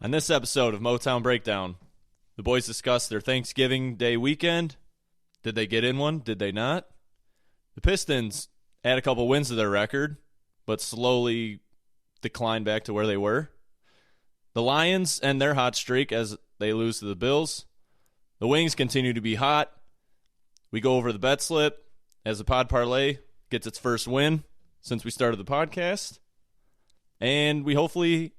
On this episode of Motown Breakdown, the boys discuss their Thanksgiving Day weekend. Did they get in one? Did they not? The Pistons add a couple wins to their record, but slowly decline back to where they were. The Lions end their hot streak as they lose to the Bills. The Wings continue to be hot. We go over the bet slip as the Pod Parlay gets its first win since we started the podcast. And we hopefully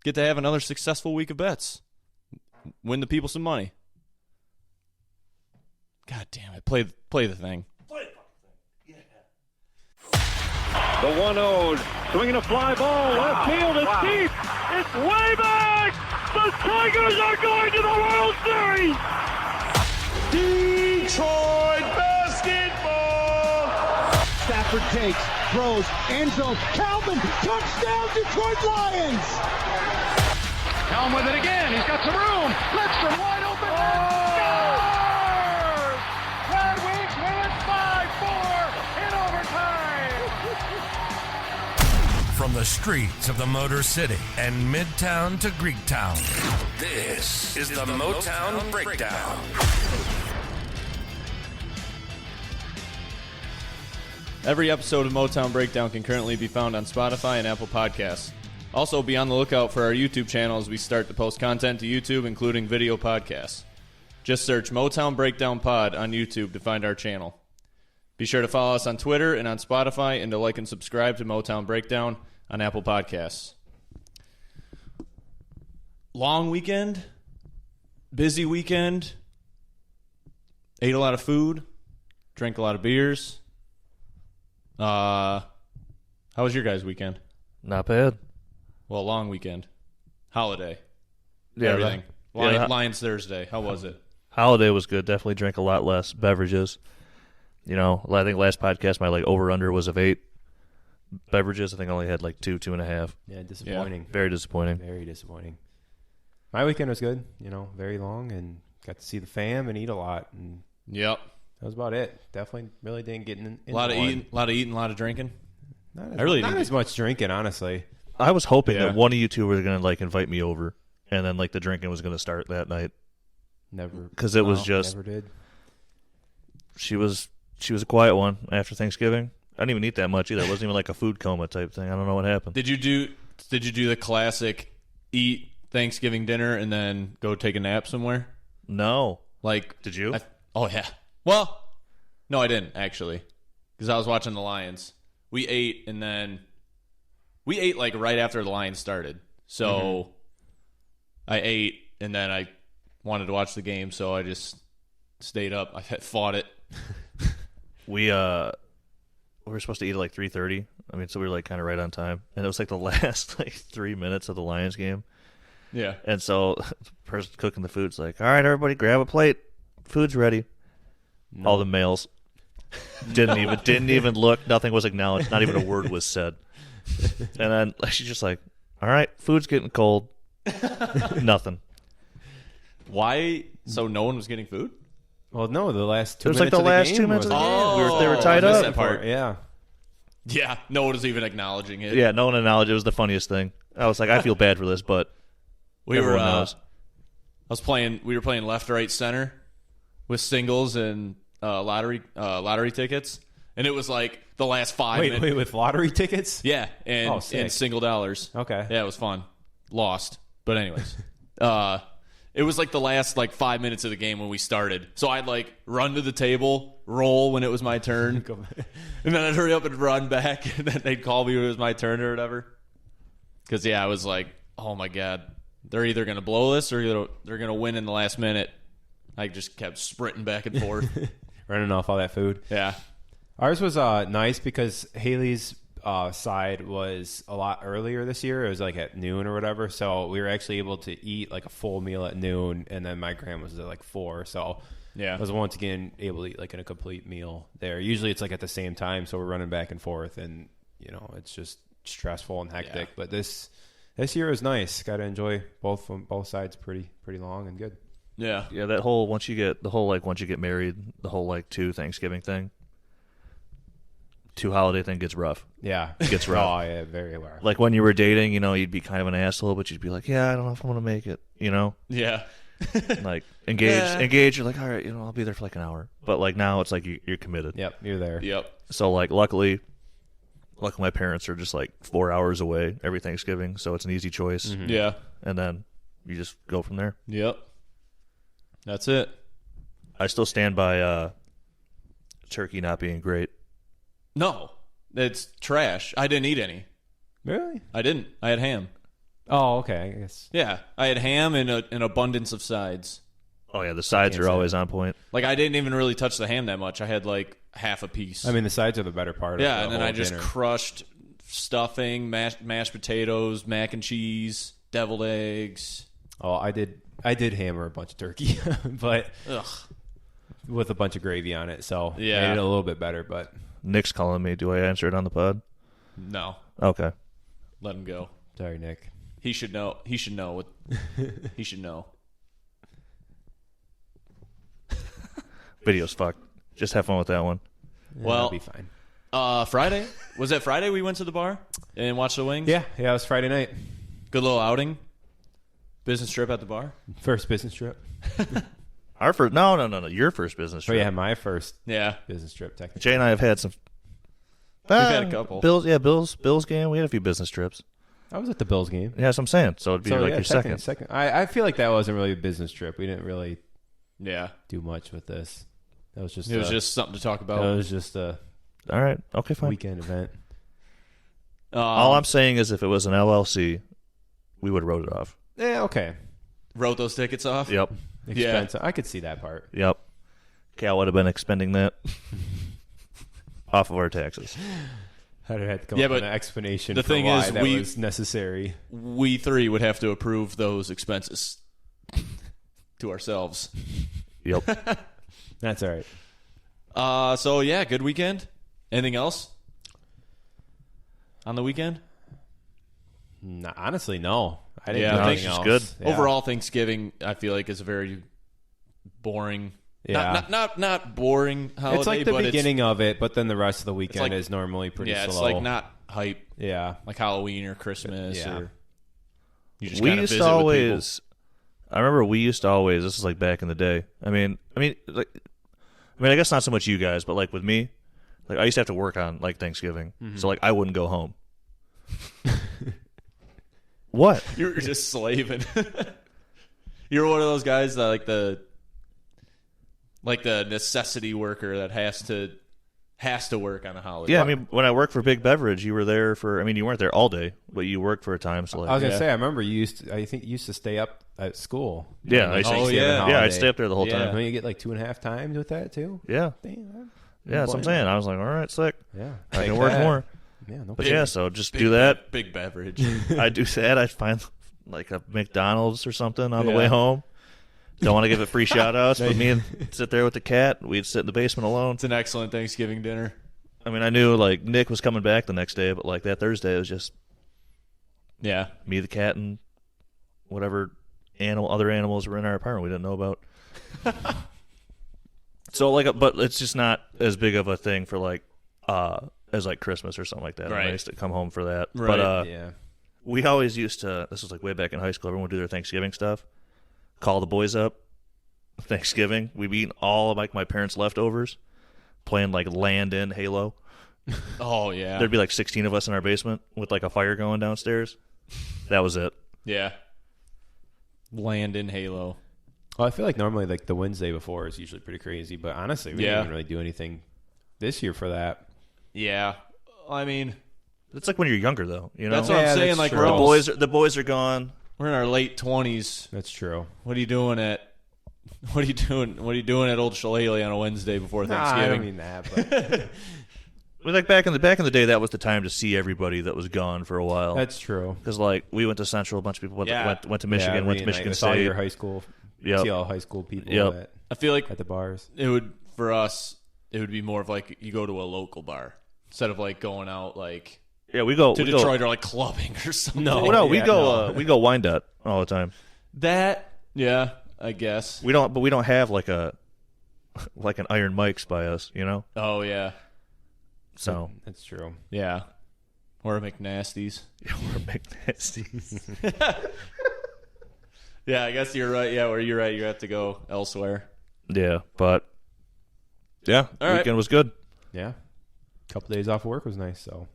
get to have another successful week of bets. Win the people some money. God damn it. Play the thing. Play the fucking thing. Yeah. The 1-0, swinging a fly ball, left field, it's deep, it's way back! The Tigers are going to the World Series! Detroit basketball! Stafford takes, throws, end zone, Calvin, touchdown Detroit Lions! Helm with it again, he's got some room, Lidstrom wide open, scores! Red Wings win 5-4 in overtime! From the streets of the Motor City and Midtown to Greektown, this is the Motown Breakdown. Every episode of Motown Breakdown can currently be found on Spotify and Apple Podcasts. Also, be on the lookout for our YouTube channel as we start to post content to YouTube, including video podcasts. Just search Motown Breakdown Pod on YouTube to find our channel. Be sure to follow us on Twitter and on Spotify, and to like and subscribe to Motown Breakdown on Apple Podcasts. Long weekend, busy weekend, ate a lot of food, drank a lot of beers. How was your guys' weekend? Not bad. Well, long weekend. Holiday. Yeah, everything. Yeah. Lions Thursday. How was it? Holiday was good. Definitely drank a lot less beverages. You know, I think last podcast my over-under was of 8 beverages. I think I only had 2.5. Yeah, disappointing. Yeah. Very disappointing. Very disappointing. My weekend was good. Very long, and got to see the fam and eat a lot. And yep. That was about it. Definitely really didn't get in. A lot of eating, a lot of drinking. Not as much drinking, honestly. I was hoping that one of you two were going to invite me over, and then the drinking was going to start that night. Never. Because it was just. Never did. She was a quiet one after Thanksgiving. I didn't even eat that much either. It wasn't even a food coma type thing. I don't know what happened. Did you do the classic eat Thanksgiving dinner and then go take a nap somewhere? No. Did you? Oh yeah. Well, no, I didn't actually, because I was watching the Lions. We ate right after the Lions started. So I ate and then I wanted to watch the game, so I just stayed up. I fought it. We were supposed to eat at 3:30. So we were kind of right on time, and it was the last 3 minutes of the Lions game. Yeah. And so the person cooking the food's all right, everybody, grab a plate. Food's ready. No. All the males didn't even look. Nothing was acknowledged. Not even a word was said. And then she's just all right, food's getting cold. Nothing. Why? So no one was getting food? Well, no, the last 2 minutes of the game. It was the last 2 minutes of the game. They were tied up. That part. Yeah. Yeah, no one was even acknowledging it. Yeah, no one acknowledged it. It was the funniest thing. I was I feel bad for this, but everyone knows. We were playing left, right, center with singles and lottery tickets, and it was the last 5 minutes. Wait, with lottery tickets? Yeah, and single dollars. Okay. Yeah, it was fun. Lost, but anyways, it was the last 5 minutes of the game when we started. So I'd run to the table, roll when it was my turn, and then I'd hurry up and run back, and then they'd call me when it was my turn or whatever. Because I was oh my god, they're either gonna blow this or they're gonna win in the last minute. I just kept sprinting back and forth. Running off all that food. Yeah. Ours was nice because Haley's side was a lot earlier this year. It was at noon or whatever. So we were actually able to eat a full meal at noon, and then my grandma was at 4. So yeah, I was once again able to eat a complete meal there. Usually it's at the same time, so we're running back and forth, and it's just stressful and hectic. Yeah. But this year was nice. Got to enjoy both sides pretty long and good. Yeah. Yeah, that whole once you get married, the whole 2 Thanksgiving thing. 2-holiday thing gets rough. Yeah. It gets rough. Oh, yeah, very rough. Like when you were dating, you'd be kind of an asshole, but you'd be like, yeah, I don't know if I'm going to make it, Yeah. Like engage, you're like, all right, I'll be there for like an hour. But like now it's like you're committed. Yep, you're there. Yep. So like luckily my parents are just like 4 hours away every Thanksgiving, so it's an easy choice. Mm-hmm. Yeah. And then you just go from there. Yep. That's it. I still stand by turkey not being great. No, it's trash. I didn't eat any. Really? I didn't. I had ham. Oh, okay. I guess. Yeah, I had ham and an abundance of sides. Oh yeah, the sides are always on point. Like I didn't even really touch the ham that much. I had like half a piece. I mean, the sides are the better part. Yeah, of the and then whole I just dinner. crushed stuffing, mashed potatoes, mac and cheese, deviled eggs. Oh, I did hammer a bunch of turkey, but Ugh. with a bunch of gravy on it, so Yeah. made it a little bit better. But Nick's calling me. Do I answer it on the pod? No, Okay. let him go. sorry, Nick. He should know. He should know what. He should know. Video's fucked. Just have fun with that one. Well, That'll be fine. Friday was that Friday we went to the bar and watched the Wings. Yeah, it was Friday night. Good little outing. Business trip at the bar. First business trip. Our first, no. Your first business Oh trip. yeah, my first Yeah. business trip. Technically, Jay and I have had some. had a couple. Bills game. We had a few business trips. I was at the Bills game. Yeah, that's what I'm saying. So it'd be like yeah, your second. Second. I feel like that wasn't really a business trip. We didn't really Yeah. do much with this. That was just It was just something to talk about. It was just a All right. Okay, fine. weekend event. All I'm saying is if it was an LLC, we would have wrote it off. Yeah, okay. Wrote those tickets off. Yep. Expensive. I could see that part. Yep. Cal would have been expending that off of our taxes. I'd have had to come Yeah, up with but an explanation the for thing why is, that we- was necessary. We three would have to approve those expenses to ourselves. Yep. That's all right. So yeah, good weekend. Anything else on the weekend? No, honestly, no. I didn't Yeah, do I think anything it's else. good. Yeah. Overall, Thanksgiving I feel like is a very boring. Yeah. Not boring holiday. It's like the but beginning of it, but then the rest of the weekend like- is normally pretty Yeah, slow. it's like not hype Yeah. like Halloween or Christmas. Yeah. Or you just We kinda used visit to with always. I remember we used to always. This is like back in the day. I mean, I guess not so much you guys, but like with me, like I used to have to work on like Thanksgiving, so like I wouldn't go home. What? people. You're just slaving. You're one of those guys that like the necessity worker that has to work on a holiday. Yeah, I mean, when I worked for Big Beverage, you were there for. I mean, you weren't there all day, but you worked for a time. So like, I was gonna Yeah. say, I remember I think you used to stay up at school. yeah, Like, I used to- Thanksgiving yeah. yeah, I'd holiday. stay up there the whole Yeah. time. Don't you get like 2.5 times with that too? Yeah, Damn. yeah, that's what I'm saying. I was like, all right, sick. Yeah. I Take can work that. more. Yeah. No. But Big- yeah, so just Big do that. Big beverage. I do that. I find like a McDonald's or something on the Yeah. way home. Don't want to give it free shout outs, but me and sit there with the cat. We'd sit in the basement alone. It's an excellent Thanksgiving dinner. I mean, I knew like Nick was coming back the next day, but like that Thursday it was just Yeah. me, the cat, and whatever other animals were in our apartment we didn't know about. So like, but it's just not as big of a thing for like as like Christmas or something like that. Right. I used to come home for that. Right. But Yeah. we always used to. This was like way back in high school. Everyone would do their Thanksgiving stuff. Call the boys up. Thanksgiving, we'd be eating all of like my parents' leftovers, playing like land in Halo. Oh yeah. There'd be like 16 of us in our basement with like a fire going downstairs. That was it. Yeah. Land in Halo. Well, I feel like normally like the Wednesday before is usually pretty crazy, but honestly, we Yeah. didn't really do anything this year for that. Yeah. I mean, It's like when you're younger, though. You know, that's what Yeah, I'm saying. that's Like true. we're the almost, boys are gone. we're in our late 20s. That's true. What are you doing at? What are you doing? What are you doing at Old Shillelagh on a Wednesday before Nah, I Thanksgiving? don't mean that, but Well, like back in the day, that was the time to see everybody that was gone for a while. that's true. Because like we went to Central, a bunch of people went, Yeah. went to Michigan, Yeah, went to reunite Michigan with all State. your high school. Yep. See all high school people Yep. I feel like at the bars. it would for us. It would be more of like you go to a local bar instead of like going out like Yeah, we go to we Detroit or like clubbing or something. Go, we yeah, go no. we go Wyandotte all the time. That yeah, I guess. We don't have like an Iron Mike's by us, you know. Oh yeah. So That's true. Yeah. Or McNasty's. we're McNasty. Yeah, I guess you're right. Yeah, where you're right. You have to go elsewhere. Yeah, but yeah, All right. weekend was good. Yeah. A couple days off of work was nice, so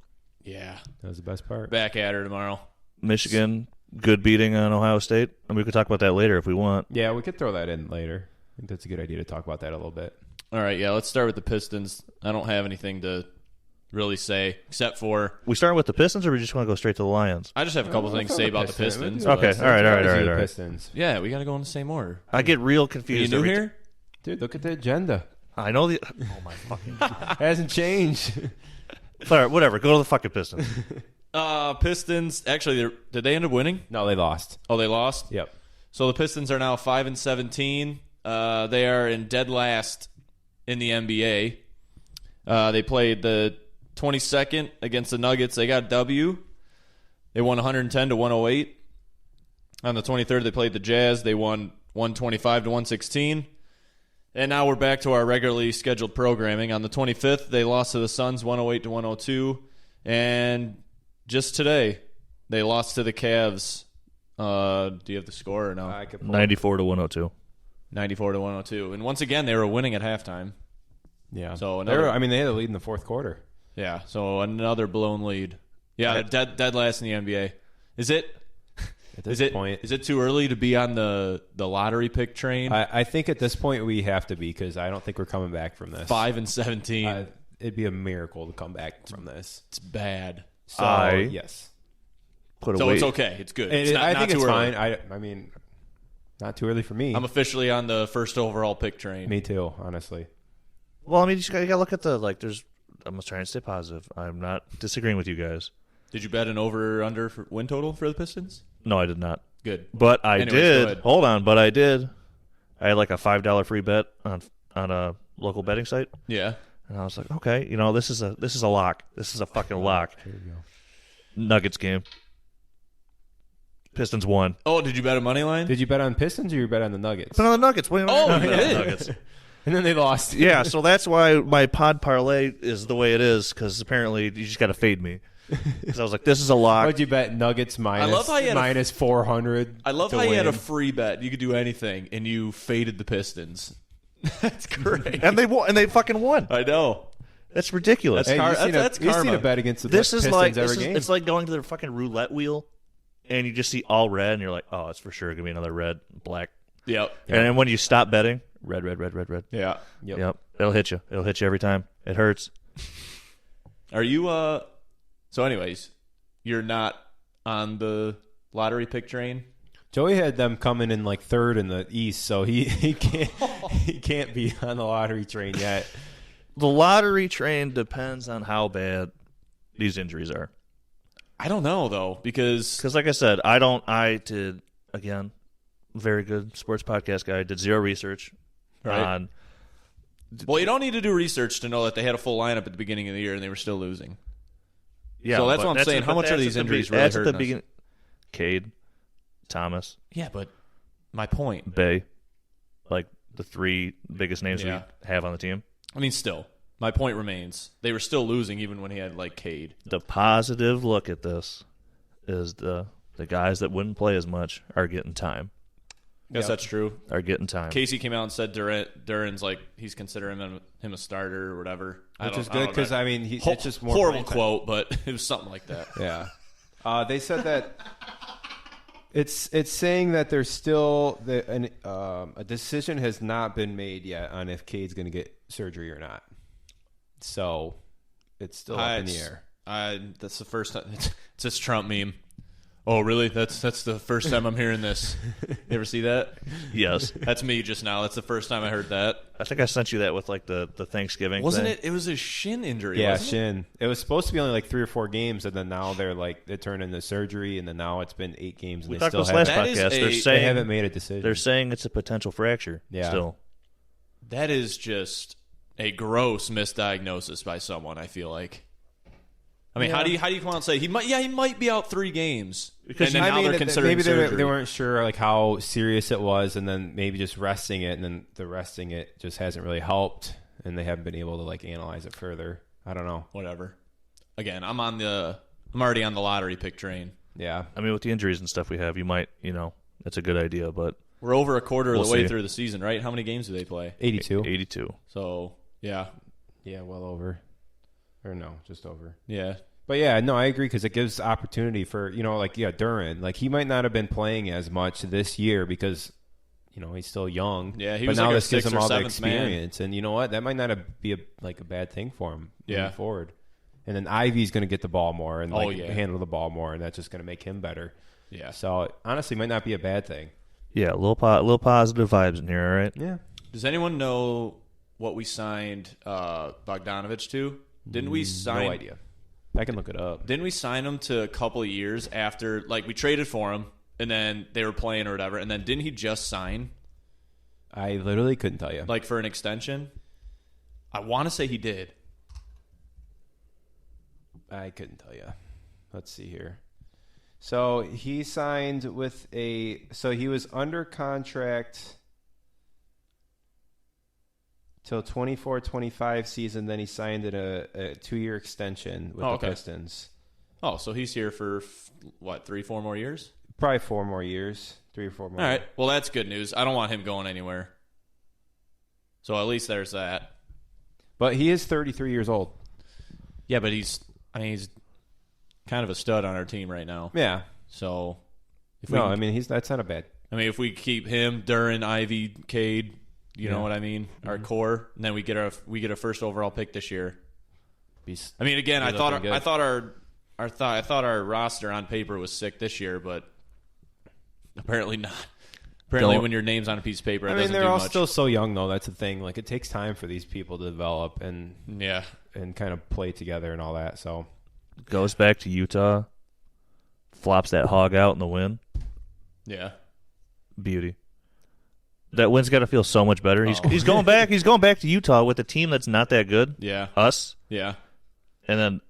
Yeah. that was the best part. Back at her tomorrow. Michigan, good beating on Ohio State. And we could talk about that later if we want. Yeah, we could throw that in later. I think that's a good idea to talk about that a little bit. All right, yeah, let's start with the Pistons. I don't have anything to really say except for We starting with the Pistons, or we just want to go straight to the Lions? I just have a couple things to say about the Pistons. Okay, all right. Pistons. Yeah, we got to go in the same order. I get real Are you confused. new every here? Dude, look at the agenda. I know the. Oh my fucking. Hasn't changed. All right, whatever. Go to the fucking Pistons. Pistons. Actually, did they end up winning? No, they lost. Oh, they lost. Yep. So the Pistons are now 5-17. They are in dead last in the NBA. They played the 22nd against the Nuggets. They got a W. They won 110-108. On the 23rd, they played the Jazz. They won 125-116. And now we're back to our regularly scheduled programming. On the 25th, they lost to the Suns 108-102. And just today, they lost to the Cavs. Do you have the score or no? I could pull 94-102. 94-102. And once again, they were winning at halftime. Yeah. So they had a lead in the fourth quarter. Yeah, so another blown lead. Yeah, they're dead last in the NBA. Is it? At this point, is it too early to be on the lottery pick train? I think at this point we have to be, because I don't think we're coming back from this. 5-17. It'd be a miracle to come back from this. It's bad. So yes, So it's okay. It's good. It's I think it's too early. fine. I mean, not too early for me. I'm officially on the first overall pick train. Me too, honestly. Well, I mean, you got to look at the there's. I'm just trying to stay positive. I'm not disagreeing with you guys. Did you bet an over or under for win total for the Pistons? No, I did not. Good. But I Anyways, did. go ahead. Hold on, but I did. I had like a $5 free bet on a local betting site, Yeah. and I was like, okay, this is a lock. This is a fucking lock. There you go. Nuggets game. Pistons won. Oh, did you bet a money line? Did you bet on Pistons or you bet on the Nuggets? But on the Nuggets. Wait, Oh, wait, you wait, did? Nuggets. And then they lost. Yeah, so that's why my pod parlay is the way it is, because apparently you just got to fade me. Because I was like, this is a lock. What'd you bet? Nuggets minus, love how you had minus 400. I love to how you had a win. free bet. You could do anything, and you faded the Pistons. That's great. And they won, and they fucking won. I know. That's ridiculous. Hey, Car- you've seen that's you've seen karma. a bet against the This is Pistons like every game. it's like going to the fucking roulette wheel, and you just see all red, and you're like, oh, it's for sure gonna be another red, black. Yep. And then when you stop betting, red. Yeah. Yep. It'll hit you. It'll hit you every time. It hurts. Are you so anyways, you're not on the lottery pick train? Joey had them coming in like third in the East, so he can't be on the lottery train yet. The lottery train depends on how bad these injuries are. I don't know though, because Like I said, I did, again, very good sports podcast guy, did zero research Right. on. well, you don't need to do research to know that they had a full lineup at the beginning of the year and they were still losing. Yeah, So that's but what I'm saying. How much are that's these at the injuries be- really that's at the hurting us? beginning. Cade, Thomas, Yeah, but my point. Bay, like the three biggest names Yeah. we have on the team. I mean, still, my point remains. They were still losing even when he had like Cade. The positive look at this is the guys that wouldn't play as much are getting time. Guess that's true. Are getting time. Casey came out and said Duran's like he's considering him a starter or whatever. Which is good because, I mean, it's just more horrible playing time. quote, but it was something like that. Yeah. They said that it's saying that there's still a decision has not been made yet on if Cade's going to get surgery or not. So it's still up in the air. That's the first time. It's this Trump meme. Oh, really? That's the first time I'm hearing this. You ever see that? Yes. That's me just now. That's the first time I heard that. I think I sent you that with like the Thanksgiving Wasn't thing. it? It was a shin injury. Yeah, wasn't it? shin. It was supposed to be only like 3 or 4 games, and then now they're like it turned into surgery, and then now it's been 8 games, and We they talked still about this last That is podcast. a- they haven't made a decision. They're saying it's a potential fracture. Yeah. Still. That is just a gross misdiagnosis by someone. I feel like. I mean, how do you come out and say he might be out 3 games Because and then now they're considering maybe surgery. they weren't sure like how serious it was, and then maybe just resting it, and then the resting it just hasn't really helped, and they haven't been able to like analyze it further. I don't know. Whatever. Again, I'm already on the lottery pick train. Yeah. I mean, with the injuries and stuff we have, you might, that's a good idea, but We're over a quarter of the way see. through the season, right? How many games do they play? 82. 82. So, yeah. Yeah, well over. Or no, just over. Yeah. But yeah, no, I agree because it gives opportunity for, Duran. Like, he might not have been playing as much this year because, he's still young. Yeah, he but was now like a this gives sixth him or all the seventh man. experience. And you know what? That might not be a bad thing for him moving Yeah. forward. And then Ivy's going to get the ball more and yeah. handle the ball more, and that's just going to make him better. Yeah. So, it honestly, might not be a bad thing. Yeah, little positive vibes in here, all right? Yeah. Does anyone know what we signed Bogdanovich to? Didn't we sign? No idea. I can look it up. Didn't we sign him to a couple of years after, like, we traded for him, and then they were playing or whatever, and then didn't he just sign, I literally couldn't tell you. like, for an extension? I want to say he did. I couldn't tell you. Let's see here. So he signed with so he was under contract till 24-25 season. Then he signed in a 2-year extension with the Pistons. Oh, so he's here for, 3-4 more years? Probably 4 more years. 3 or 4 more. All right. Well, that's good news. I don't want him going anywhere. So at least there's that. But he is 33 years old. Yeah, but he's kind of a stud on our team right now. Yeah. So if that's not a bad. if we keep him, Duran, Ivy, Cade, you know what I mean, our core, and then we get a first overall pick this year. Again, I thought our roster on paper was sick this year, but apparently not. Apparently, when your name's on a piece of paper, it doesn't they're do all much. still so young, though. That's the thing. Like, it takes time for these people to develop and kind of play together and all that. So Goes back to Utah, flops that hog out in the win. Yeah. Beauty. That win's got to feel so much better. He's going back. He's going back to Utah with a team that's not that good. Yeah. Us. Yeah. And then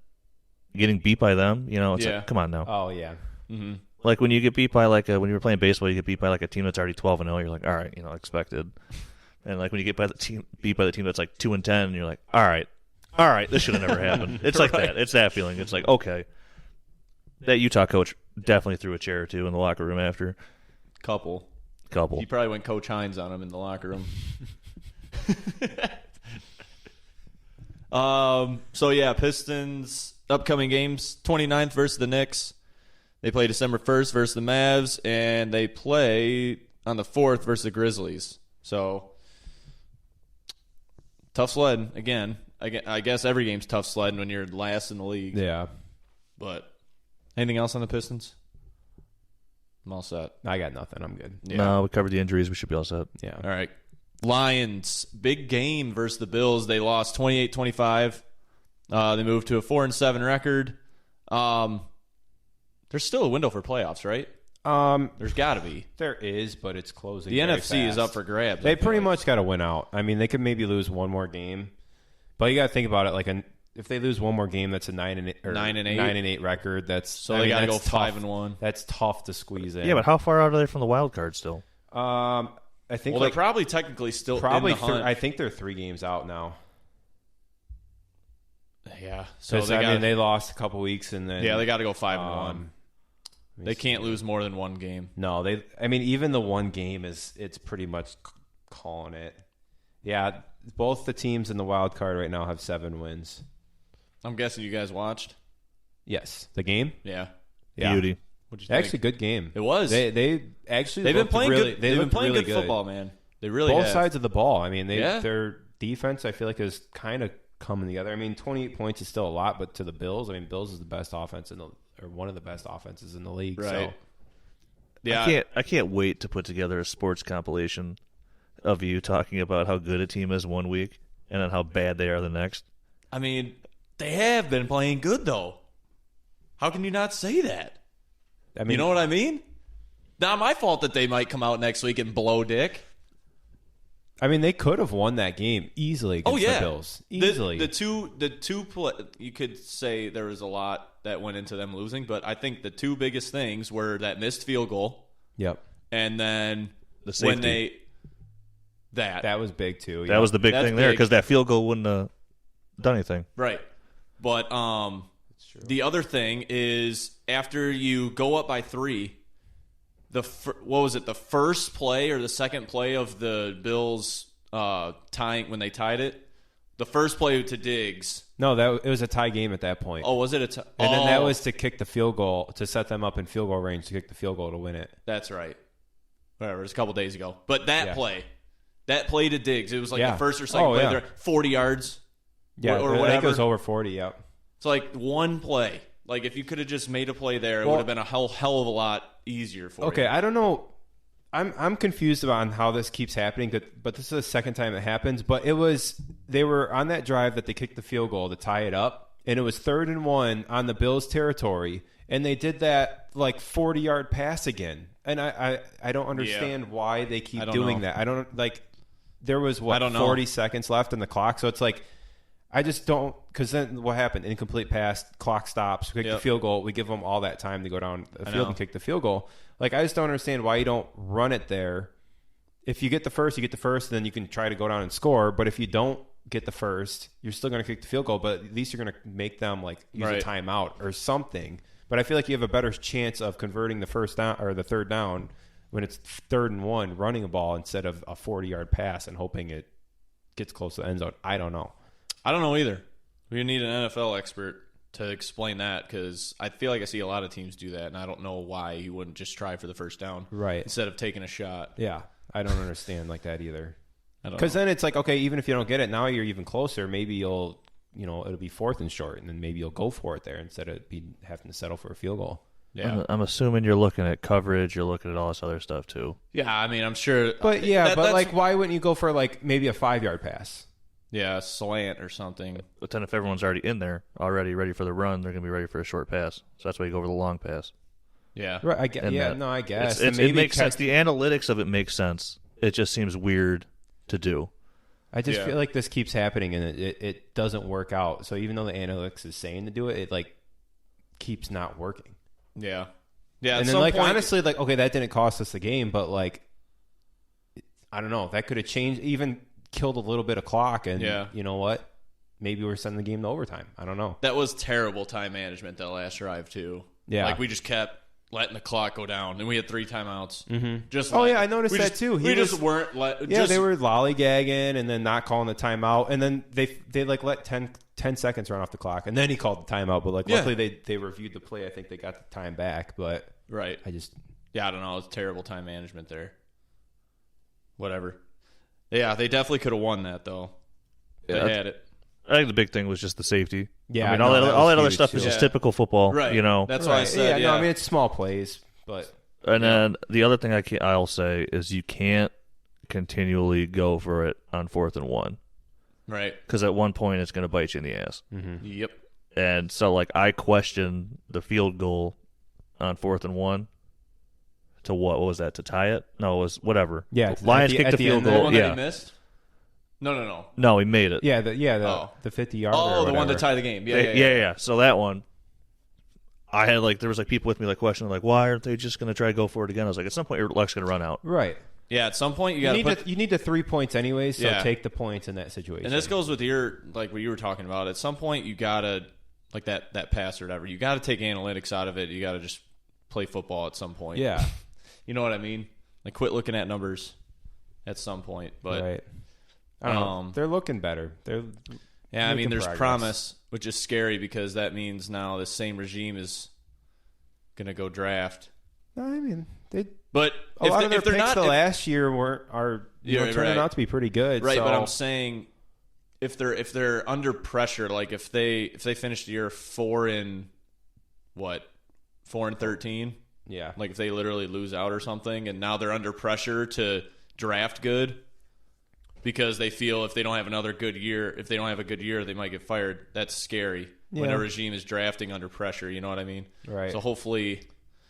getting beat by them. It's Yeah. like, come on now. Oh yeah. Mm-hmm. Like when you get beat by when you were playing baseball, you get beat by like a team that's already 12-0. You're like, all right, expected. And like when you get beat by the team that's like 2-10, you're like, all right, this should have never happened. It's like that. It's that feeling. It's like, okay, that Utah coach definitely threw a chair or two in the locker room after. Couple. Couple. He probably went Coach Hines on him in the locker room. So, yeah, Pistons, upcoming games, 29th versus the Knicks. They play December 1st versus the Mavs, and they play on the 4th versus the Grizzlies. So, tough sledding. Again, I guess every game's tough sledding when you're last in the league. Yeah. But anything else on the Pistons? I'm all set. I got nothing. I'm good. Yeah. No, we covered the injuries. We should be all set. Yeah. All right. Lions, big game versus the Bills. They lost 28-25. They moved to a 4-7 record. There's still a window for playoffs, right? There's got to be. There is, but it's closing. The very NFC is fast. up for grabs. They pretty much got to win out. I mean, they could maybe lose one more game, but you got to think about it. Like, if they lose one more game, that's a 9-8 record. They got to go 5-1. That's tough to squeeze in. Yeah, but how far out are they from the wild card still? I think they're probably technically still in the hunt. I think they're 3 games out now. Yeah. So they lost a couple weeks and then they got to go 5-1. They can't lose more than one game. No, even the one game it's pretty much calling it. Yeah, both the teams in the wild card right now have 7 wins. I'm guessing you guys watched. Yes, the game. Yeah. Beauty. What'd you think? Actually, good game. It was. They've been playing good. They've been playing really good football, man. They really both have. sides of the ball. I mean, their defense I feel like is kind of coming together. I mean, 28 points is still a lot, but to the Bills, I mean, Bills is the best offense or one of the best offenses in the league. Right. So. Yeah. I can't wait to put together a sports compilation of you talking about how good a team is one week and then how bad they are the next. I mean, they have been playing good though. How can you not say that? I mean, you know what I mean? Not my fault that they might come out next week and blow dick. I mean, they could have won that game easily against the Bills. Easily. The two you could say there was a lot that went into them losing, but I think the 2 biggest things were that missed field goal. Yep. And then the safety. When that was big too. That was the big That's thing there big. because that field goal wouldn't have done anything. Right. But the other thing is after you go up by 3, what was it? The first play or the second play of the Bills tying when they tied it? The first play to Diggs. No, it was a tie game at that point. Oh, was it a tie? And then that was to kick the field goal, to set them up in field goal range to kick the field goal to win it. That's right. Whatever, it was a couple days ago. But that play to Diggs, it was like the first or second play there, 40 yards. Yeah, or I whatever. think it was over 40, yep. It's like one play. Like if you could have just made a play there, it would have been a hell of a lot easier for you. Okay, I don't know. I'm confused about how this keeps happening, but this is the second time it happens. But they were on that drive that they kicked the field goal to tie it up, and it was 3rd and 1 on the Bills' territory, and they did that like 40-yard pass again. And I don't understand why they keep doing that. I don't like. There was 40 seconds left on the clock, so it's like I just don't. Because then what happened? Incomplete pass, clock stops, kick the field goal. We give them all that time to go down the field and kick the field goal. Like, I just don't understand why you don't run it there. If you get the first, and then you can try to go down and score. But if you don't get the first, you're still going to kick the field goal. But at least you're going to make them like use a timeout or something. But I feel like you have a better chance of converting the first down or the third down when it's 3rd and 1 running a ball instead of a 40-yard pass and hoping it gets close to the end zone. I don't know. I don't know either. We need an NFL expert to explain that because I feel like I see a lot of teams do that, and I don't know why you wouldn't just try for the first down instead of taking a shot. Yeah, I don't understand like that either. Because then it's like, okay, even if you don't get it, now you're even closer. Maybe it'll be 4th and short, and then maybe you'll go for it there instead of having to settle for a field goal. Yeah, I'm assuming you're looking at coverage. You're looking at all this other stuff too. Yeah, I mean, I'm sure. But like, why wouldn't you go for like maybe a 5-yard pass? Yeah, a slant or something. But then if everyone's already in there, already ready for the run, they're going to be ready for a short pass. So that's why you go over the long pass. Yeah. Right. I guess. It makes sense. The analytics of it makes sense. It just seems weird to do. I just feel like this keeps happening and it doesn't work out. So even though the analytics is saying to do it, it like keeps not working. Yeah. Yeah. And then like honestly, like, okay, that didn't cost us the game, but like, I don't know. That could have changed, even killed a little bit of clock, and you know what? Maybe we're sending the game to overtime. I don't know. That was terrible time management that last drive too. Yeah, like we just kept letting the clock go down, and we had 3 timeouts. Mm-hmm. I noticed that too. We just weren't. They were lollygagging and then not calling the timeout, and then they like let 10 seconds run off the clock, and then he called the timeout. But like luckily they reviewed the play. I think they got the time back, but I don't know. It was terrible time management there. Whatever. Yeah, they definitely could have won that, though. They had it. I think the big thing was just the safety. Yeah, I mean, all that other stuff is just typical football, right? You know, that's why I said. I mean, it's small plays, but. And then the other thing I'll say is you can't continually go for it on 4th and 1, right? Because at one point it's going to bite you in the ass. Mm-hmm. Yep. And so, like, I question the field goal on 4th and 1. To what was that? To tie it? No, it was whatever. Yeah, Lions kicked the field goal. The one that he missed? No. No, he made it. Yeah, the 50-yard. Oh, the one to tie the game. Yeah. So that one, I had there was people with me questioning why aren't they just going to try to go for it again? I was like, at some point your luck's going to run out. Right. Yeah, at some point you need the 3 points anyways. So take the points in that situation. And this goes with your what you were talking about. At some point you gotta that pass or whatever. You gotta take analytics out of it. You gotta just play football at some point. Yeah. You know what I mean? Like, quit looking at numbers at some point. But right. I don't know. They're looking better. I mean, there's promise, which is scary because that means now the same regime is going to go draft. No, I mean, but a lot of their picks last year are turning out to be pretty good. Right, so. but I'm saying if they're under pressure, like if they finish the year 4-13. Yeah. Like if they literally lose out or something and now they're under pressure to draft good because they feel if they don't have a good year, they might get fired. That's scary when a regime is drafting under pressure, you know what I mean? Right. So hopefully.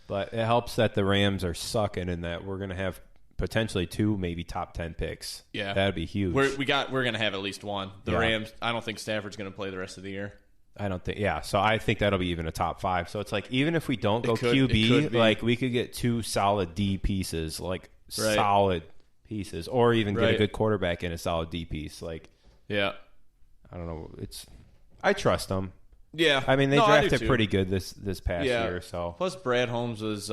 But it helps that the Rams are sucking and that we're going to have potentially 2, maybe top 10 picks. Yeah. That'd be huge. We're going to have at least one. The Rams, I don't think Stafford's going to play the rest of the year. I don't think, so I think that'll be even a top 5. So it's like, even if we don't go QB, we could get 2 solid D pieces, solid pieces, or even get a good quarterback in a solid D piece. I don't know. I trust them. Yeah. I mean, they No, I do drafted too. pretty good this past year. So Plus, Brad Holmes was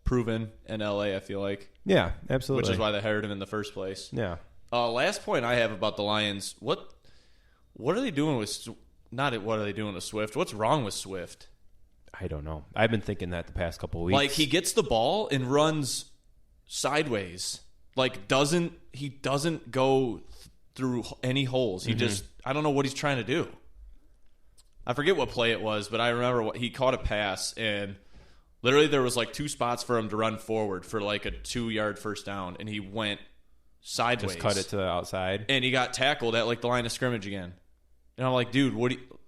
proven in L.A., I feel like. yeah, absolutely. Which is why they hired him in the first place. Yeah. Last point I have about the Lions. What are they doing with not what are they doing with Swift? What's wrong with Swift? I don't know. I've been thinking that the past couple of weeks. Like, he gets the ball and runs sideways. Like, he doesn't go through any holes. He just, I don't know what he's trying to do. I forget what play it was, but I remember he caught a pass, and literally there was like 2 spots for him to run forward for like a 2-yard first down, and he went sideways. just cut it to the outside. And he got tackled at like the line of scrimmage again. And I'm like, dude, what do you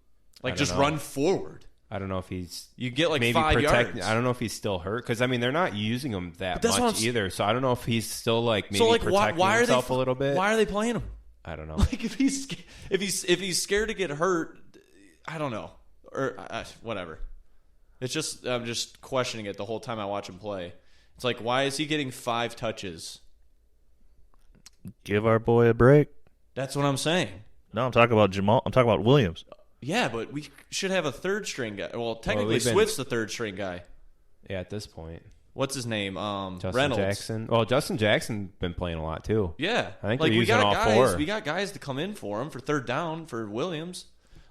like? Just know. run forward. I don't know if he's You get like maybe 5 yards. I don't know if he's still hurt because I mean they're not using him that that's what much I'm either. So I don't know if he's still like maybe So like, protecting why are himself they a little bit. Why are they playing him? I don't know. Like if he's scared to get hurt, I don't know, or whatever. It's just I'm just questioning it the whole time I watch him play. It's like, why is he getting 5 touches? Give our boy a break. That's what I'm saying. No, I'm talking about Jamal. I'm talking about Williams. Yeah, but we should have a third string guy. Well, technically, we've been- Swift's the third string guy. Yeah, at this point, What's his name? Justin Reynolds. Jackson. Well, Justin Jackson been playing a lot too. Yeah, I think like they're we using got all guys. 4. We got guys to come in for him for third down for Williams.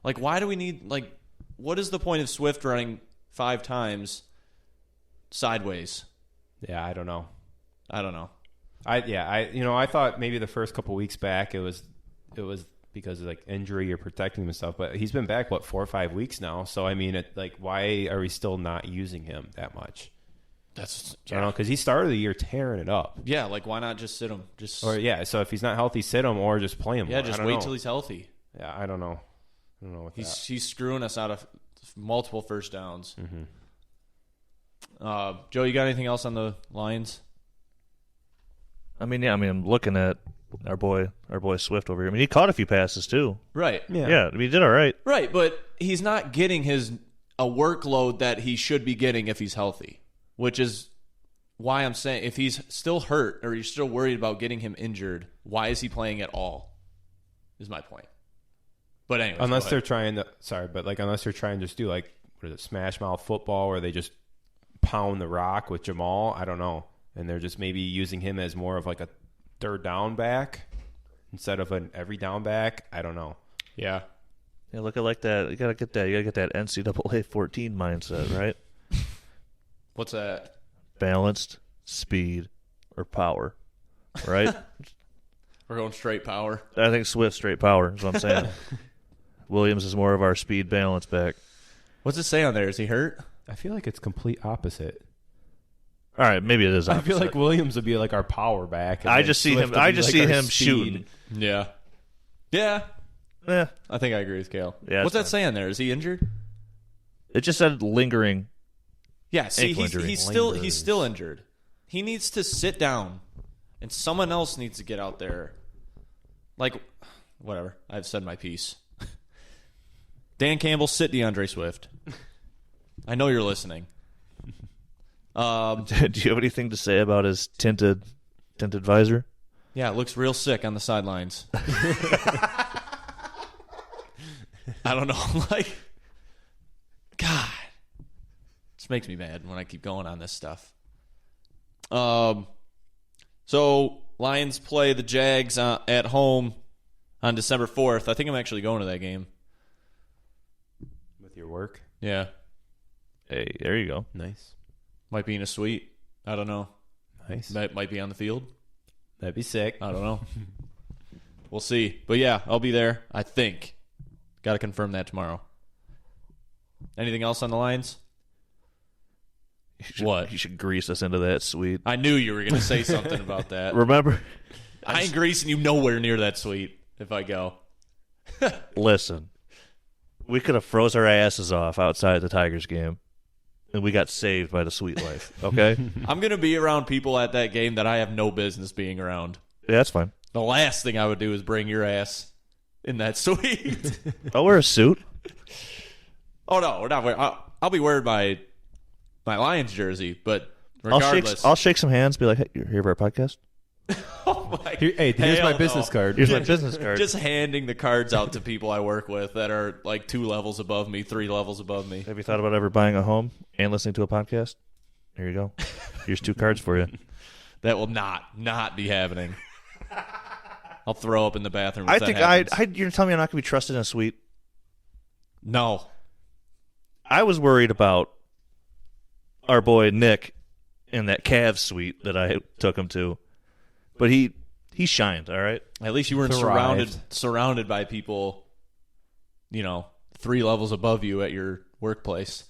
Like, why do we need like? What is the point of Swift running 5 times sideways? Yeah, I don't know. I don't know. I thought maybe the first couple weeks back it was because of like injury or protecting him and stuff, but he's been back 4 or 5 weeks now. So I mean, why are we still not using him that much? That's I don't know because he started the year tearing it up. yeah. Like, why not just sit him? Just So if he's not healthy, sit him or just play him. yeah. more. Just I don't wait know. till he's healthy. Yeah, I don't know. I don't know what He's screwing us out of multiple first downs. Mm-hmm. Joe, you got anything else on the Lions? I'm looking at our boy Swift over here. I mean, he caught a few passes too. Right. Yeah, I mean, he did all right. Right, but he's not getting a workload that he should be getting if he's healthy, which is why I'm saying if he's still hurt or you're still worried about getting him injured, why is he playing at all? Is my point. But anyway, unless they're trying to unless they're trying to just do like what is it, smash mouth football where they just pound the rock with Jamal, I don't know. And they're just maybe using him as more of like a third down back instead of an every down back. I don't know. yeah. Yeah, look at like that. You gotta get that NCAA 14 mindset, right? What's that? Balanced, speed, or power, right? We're going straight power. I think Swift straight power is what I'm saying. Williams is more of our speed balance back. What's it say on there? Is he hurt? I feel like it's complete opposite. All right, maybe it is. I feel opposite. like Williams would be like our power back. and I then just see Swift him. would I be just like see our him speed. shooting. Yeah. Yeah. Yeah, I think I agree with Kale. Yeah, What's that's that say on there? Is he injured? it just said lingering. Yeah, see, Ankle injury. he's still injured. He needs to sit down, and someone else needs to get out there. Like, whatever. I've said my piece. Dan Campbell, sit DeAndre Swift. I know you're listening. Do you have anything to say about his tinted visor? Yeah, it looks real sick on the sidelines. I don't know. Like, God. Just makes me mad when I keep going on this stuff. So, Lions play the Jags at home on December 4th. I think I'm actually going to that game. With your work. Yeah. Hey, there you go. Nice. Might be in a suite. I don't know. Nice. Might be on the field. That'd be sick. I don't know. We'll see. But yeah, I'll be there, I think. Got to confirm that tomorrow. Anything else on the Lions? What? You should grease us into that suite. I knew you were going to say something about that. Remember? I ain't greasing you nowhere near that suite if I go. Listen, we could have froze our asses off outside the Tigers game, and we got saved by the sweet life. Okay? I'm going to be around people at that game that I have no business being around. Yeah, that's fine. The last thing I would do is bring your ass in that suite. I'll wear a suit. Oh, no, we're not wearing. I'll be wearing my Lions jersey, but regardless. I'll shake some hands, be like, hey, you're here for our podcast? Oh my! Here's my hell business no. card. Here's my business card. Just handing the cards out to people I work with that are like 2 levels above me, 3 levels above me. Have you thought about ever buying a home and listening to a podcast? Here you go. Here's 2 cards for you. That will not be happening. I'll throw up in the bathroom. I if that think happens. you're telling me I'm not going to be trusted in a suite? No. I was worried about our boy Nick in that Cavs suite that I took him to. But he shined, all right? At least you weren't Thrived. surrounded by people, 3 levels above you at your workplace.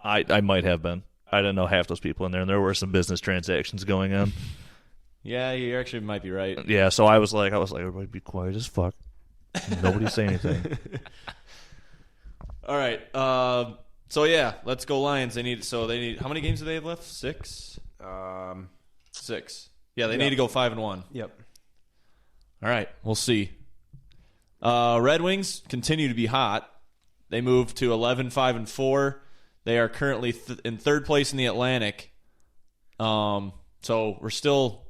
I might have been. I didn't know half those people in there, and there were some business transactions going on. Yeah, you actually might be right. Yeah, so I was like, everybody be quiet as fuck. Nobody say anything. All right. So yeah, let's go Lions. They need how many games do they have left? 6? 6. Yeah, they need to go 5-1. Yep. All right, we'll see. Red Wings continue to be hot. They moved to 11-5-4. They are currently in 3rd place in the Atlantic. So we're still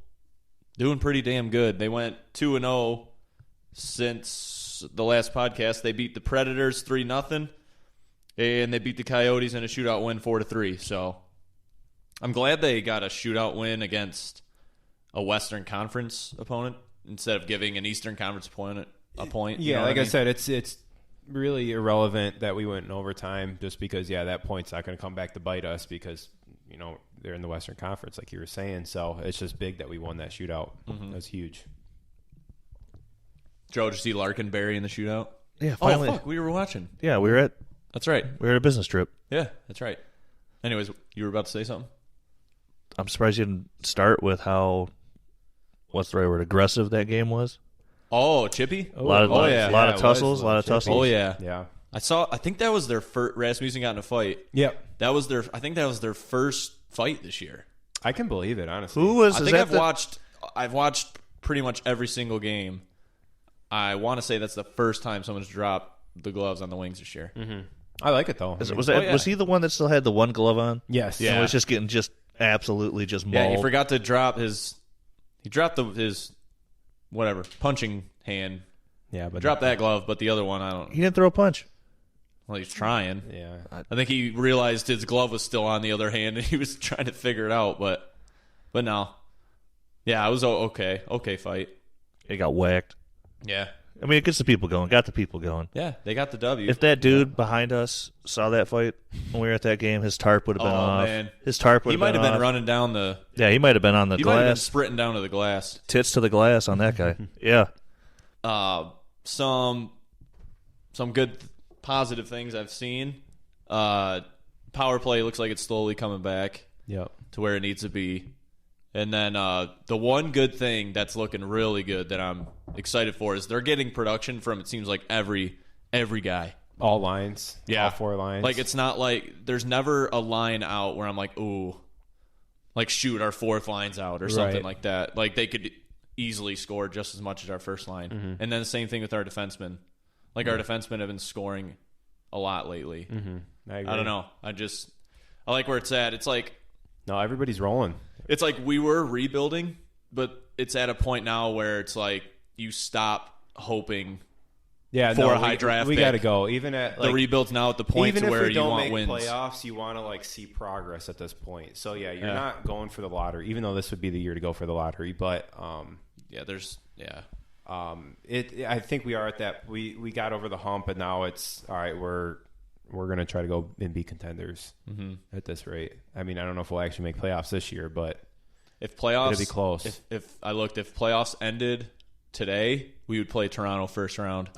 doing pretty damn good. They went 2-0 since the last podcast. They beat the Predators 3-0, and they beat the Coyotes in a shootout win 4-3. So I'm glad they got a shootout win against a Western Conference opponent instead of giving an Eastern Conference opponent a point. Yeah, like I said, it's really irrelevant that we went in overtime just because, that point's not going to come back to bite us because, they're in the Western Conference, like you were saying. So it's just big that we won that shootout. Mm-hmm. That's huge. Joe, did you see Larkin bury in the shootout? Yeah, finally. Oh, fuck, we were watching. Yeah, That's right. we were at a business trip. Yeah, that's right. Anyways, you were about to say something? I'm surprised you didn't start with how, what's the right word, aggressive that game was. Oh, Chippy? A lot of tussles, a lot of tussles. Oh, yeah. Yeah. I think that was their first, Rasmussen got in a fight. Yep. I think that was their first fight this year. I can believe it, honestly. Who was, I think I've watched pretty much every single game. I want to say that's the first time someone's dropped the gloves on the Wings this year. Mm-hmm. I like it, though. Was he the one that still had the one glove on? Yes. And was just getting absolutely just mauled? Yeah, he forgot to drop his whatever, punching hand. Yeah, but Drop that glove, but the other one, I don't. He didn't throw a punch. Well, he's trying. Yeah. I think he realized his glove was still on the other hand, and he was trying to figure it out. But no. Yeah, it was okay. Okay fight. He got whacked. Yeah. I mean, it gets the people going. Got the people going. Yeah, they got the W. If that dude behind us saw that fight when we were at that game, his tarp would have been off. Man. His tarp would He have been might have been off. running down the. Yeah, he might have been on the He might have been glass. sprinting down to the glass. Tits to the glass on that guy. Yeah. Some good positive things I've seen. Power play looks like it's slowly coming back. Yep. To where it needs to be. And then the one good thing that's looking really good that I'm excited for is they're getting production from, it seems like, every guy. All lines. Yeah. All 4 lines. Like, it's not like there's never a line out where I'm like, ooh, like, shoot, our 4th line's out or something like that. Like, they could easily score just as much as our first line. Mm-hmm. And then the same thing with our defensemen. Like, our defensemen have been scoring a lot lately. Mm-hmm. I agree. I don't know. I like where it's at. It's like, no, everybody's rolling. It's like we were rebuilding, but it's at a point now where it's like you stop hoping for a high draft We pick. got to go. Even at the rebuild's now at the point to where you want wins. Even if we don't make playoffs, you want to see progress at this point. So yeah, you're not going for the lottery, even though this would be the year to go for the lottery. But I think we are at that. We got over the hump, and now it's all right. We're going to try to go and be contenders at this rate. I mean, I don't know if we'll actually make playoffs this year, but if playoffs, it'll be close. If playoffs ended today, we would play Toronto first round.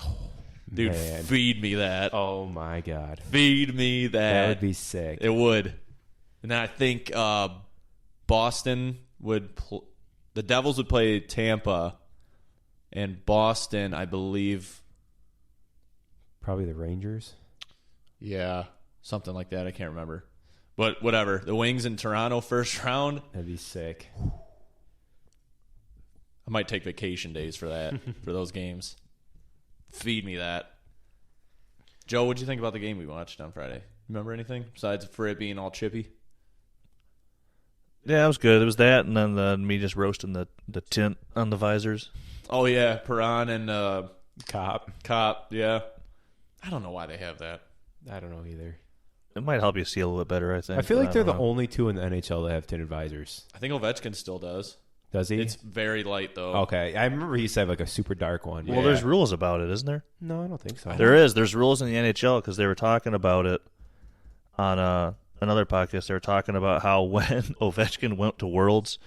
Dude, man. Feed me that. Oh my God, feed me that. That would be sick. It would. And then I think Boston would. The Devils would play Tampa, and Boston, I believe, probably the Rangers. Yeah, something like that. I can't remember. But whatever. The Wings in Toronto first round. That'd be sick. I might take vacation days for that, for those games. Feed me that. Joe, what'd you think about the game we watched on Friday? Remember anything besides for it being all chippy? Yeah, it was good. It was that, and then me just roasting the tint on the visors. Oh, yeah, Perron and Cop. yeah. I don't know why they have that. I don't know either. It might help you see a little bit better, I think. I feel like they're the don't know. only two in the NHL that have tinted visors. I think Ovechkin still does. Does he? It's very light, though. Okay. I remember he used to have like a super dark one. Well, there's rules about it, isn't there? No, I don't think so. There is. There's rules in the NHL because they were talking about it on another podcast. They were talking about how when Ovechkin went to Worlds,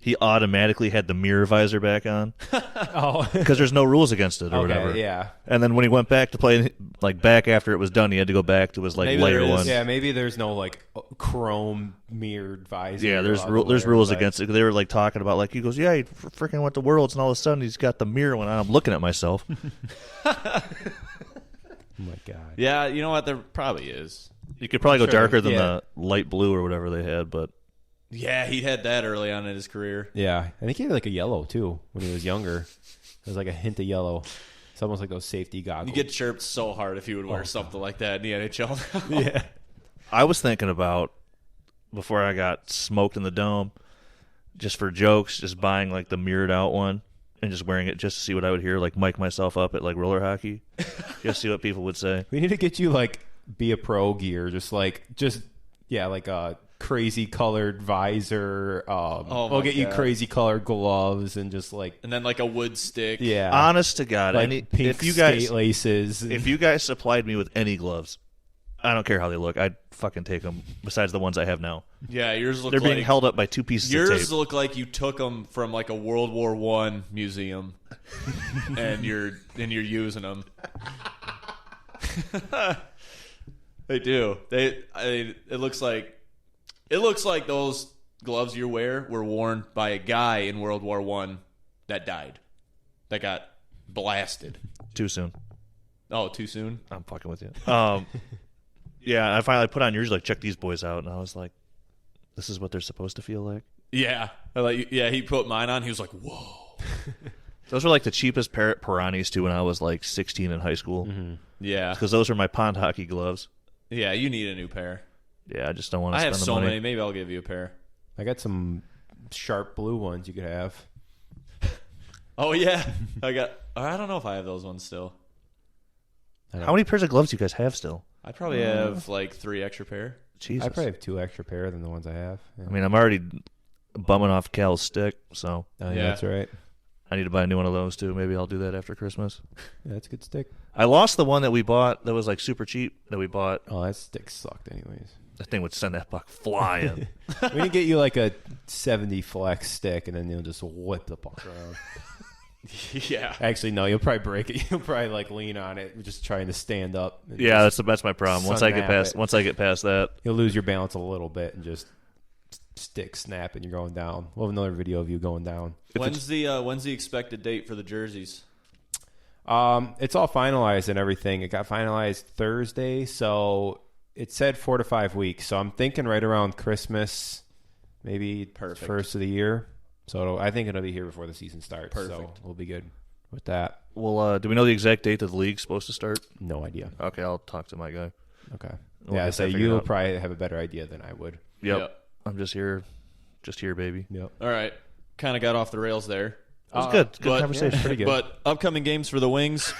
he automatically had the mirror visor back on Oh. because there's no rules against it or Okay, whatever. yeah. And then when he went back to play, like back after it was done, he had to go back to his like Maybe layer there is. one. Yeah, maybe there's no like chrome mirrored visor. Yeah, there's on the there's layer, rules but- against it. They were like talking about like he goes, yeah, he freaking went to Worlds, and all of a sudden he's got the mirror one on. I'm looking at myself. Oh my god. Yeah, you know what? There probably is. You could probably go Sure, darker than yeah. the light blue or whatever they had, but Yeah, he had that early on in his career. Yeah, I think he had like a yellow too when he was younger. There's like a hint of yellow. It's almost like those safety goggles. You get chirped so hard if he would wear something like that in the NHL now. yeah. I was thinking about before I got smoked in the dome, just for jokes, just buying like the mirrored out one and just wearing it just to see what I would hear, like mic myself up at like roller hockey, just see what people would say. We need to get you like Be a Pro gear, just like a crazy colored visor. We'll get you God. crazy colored gloves and just like And then like a wood stick. yeah, Honest to God, like pink if you guys skate laces. if you guys supplied me with any gloves, I don't care how they look, I'd fucking take them. Besides the ones I have now, Yeah, yours look they're like being held up by two pieces of yours tape. look like you took them from like a World War I museum, and you're using them. They do. It looks like those gloves you wear were worn by a guy in World War I that died, that got blasted. Too soon. Oh, too soon. I'm fucking with you. Yeah, I finally put on yours, like, check these boys out, and I was like, this is what they're supposed to feel like? Yeah, he put mine on. He was like, "Whoa." Those were like the cheapest pair of Piranis, too, when I was like 16 in high school. Yeah, Because those were my pond hockey gloves. yeah. You need a new pair. Yeah, I just don't want to I spend have the so money. many. Maybe I'll give you a pair. I got some sharp blue ones you could have. Oh yeah, I don't know if I have those ones still. How many pairs of gloves do you guys have still? I probably have like 3 extra pair. Jesus. I probably have 2 extra pair than the ones I have. Yeah. I mean, I'm already bumming off Cal's stick, so Oh, yeah, Yeah. that's right. I need to buy a new one of those, too. Maybe I'll do that after Christmas. Yeah, that's a good stick. I lost the one that we bought that was like super cheap that we bought. Oh, that stick sucked anyways. That thing would send that puck flying. We need to get you like a 70 flex stick and then you'll just whip the puck around. Yeah, Actually, no, you'll probably break it. You'll probably like lean on it, just trying to stand up. and Yeah, just- that's my problem. Once I get past that, you'll lose your balance a little bit and just stick snap and you're going down. We'll have another video of you going down. when's the expected date for the jerseys? It's all finalized and everything. It got finalized Thursday, so it said 4 to 5 weeks. So I'm thinking right around Christmas, maybe Perfect. first of the year. So I think it'll be here before the season starts. So Perfect. we'll be good with that. well, do we know the exact date that the league's supposed to start? No idea. Okay, I'll talk to my guy. Okay. We'll Yeah, get so that figured you'll out. probably have a better idea than I would. Yep. I'm just here, baby. Yep. All right, kind of got off the rails there. It was good. Good but- conversation. Pretty good. But upcoming games for the Wings.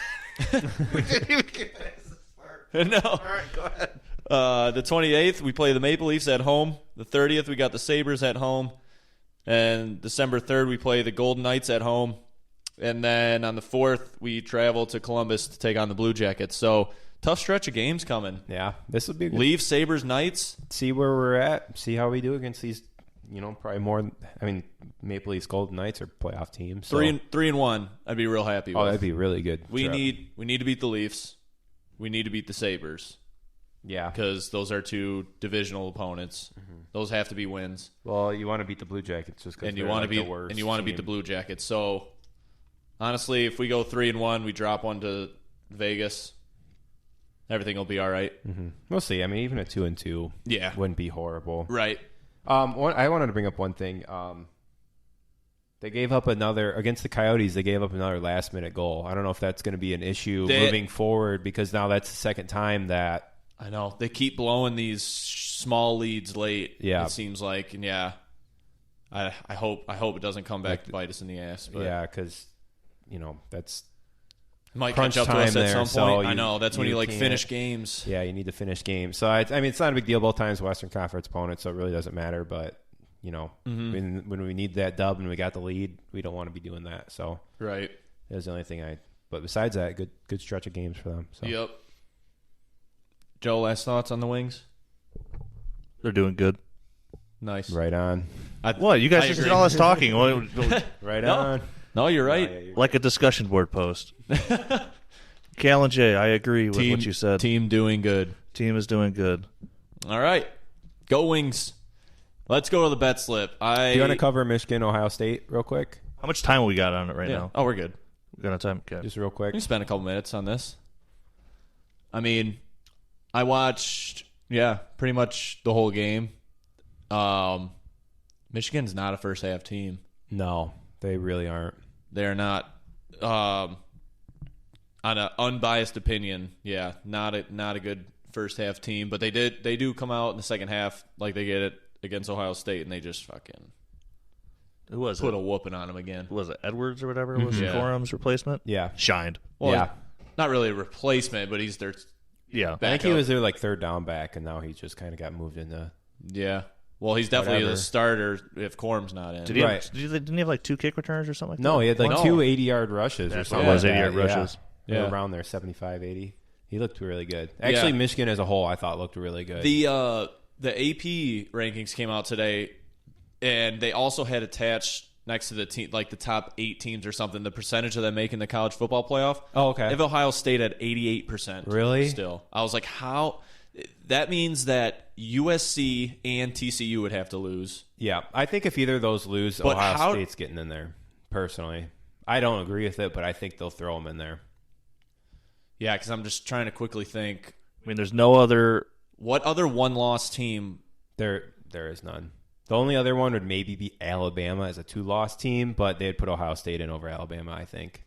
No. All right, go ahead. The 28th, we play the Maple Leafs at home. The 30th, we got the Sabres at home. And December 3rd, we play the Golden Knights at home. And then on the 4th, we travel to Columbus to take on the Blue Jackets. So, tough stretch of games coming. Yeah, this would be good. Leafs, Sabres, Knights. See where we're at. See how we do against these. Probably more. I mean, Maple Leafs, Golden Knights are playoff teams. So. 3-1. I'd be real happy with. Oh, that'd be really good. We need to beat the Leafs. We need to beat the Sabres. Yeah. Because those are 2 divisional opponents. Those have to be wins. Well, you want to beat the Blue Jackets just because And you want to beat the Blue Jackets. So honestly, if we go 3-1, we drop one to Vegas. Everything will be all right. We'll see. I mean, even a 2-2, Yeah. wouldn't be horrible. Right. I wanted to bring up one thing. They gave up another against the Coyotes. They gave up another last-minute goal. I don't know if that's going to be an issue moving forward because now that's the second time that. I know. They keep blowing these small leads late. Yeah. It seems like. And yeah. I hope it doesn't come back to bite us in the ass. But Yeah, because that's it might crunch catch up to time us at there, some point. so I know that's when you can't- finish games. Yeah, you need to finish games. So I mean, it's not a big deal both times. Western Conference opponents, so it really doesn't matter. But when we need that dub and we got the lead, we don't want to be doing that. So Right. that's the only thing But besides that, good stretch of games for them. So. Yep. Joe, last thoughts on the Wings? They're doing good. Nice. Right on. What? You guys just did all this talking. Right No. on. No, you're right. Yeah, you're- Like a discussion board post. Cal and Jay, I agree with what you said. Team doing good. Team is doing good. All right. Go Wings. Let's go to the bet slip. Do you want to cover Michigan, Ohio State real quick? How much time we got on it right Yeah. now? Oh, we're good. We got time. Okay. Just real We quick. can spend a couple minutes on this. I mean, I watched, pretty much the whole game. Michigan's not a first half team. No, they really aren't. They're not. On an unbiased opinion, not a good first half team. But they do come out in the second half like they get it against Ohio State, and they just fucking Who was put it? a whooping on them again. Was it Edwards or whatever was Yeah. Corum's replacement? Yeah. Shined. Well, Yeah. not really a replacement, but he's their Yeah. I think he backup. was their third down back, and now he just kind of got moved into. Yeah. Well, he's definitely Whatever. the starter if Corum's not in. Did he Right. didn't he have like 2 kick returners or something like that? No, he had like No. 2 80-yard rushes or That's something. what it was, like 80-yard that. rushes. Yeah. Yeah. Around there, 75, 80. He looked really good. Actually, Yeah. Michigan as a whole, I thought looked really good. The AP rankings came out today, and they also had attached next to the team, like the top 8 teams or something, the percentage of them making the college football playoff. Oh, okay. If Ohio State had 88%. Really? Still. I was like, how? That means that USC and TCU would have to lose. Yeah, I think if either of those lose, But Ohio how- State's getting in there, personally. I don't agree with it, but I think they'll throw them in there. Yeah, because I'm just trying to quickly think, I mean, there's no other. what other one-loss team? There is none. The only other one would maybe be Alabama as a 2-loss team, but they'd put Ohio State in over Alabama, I think.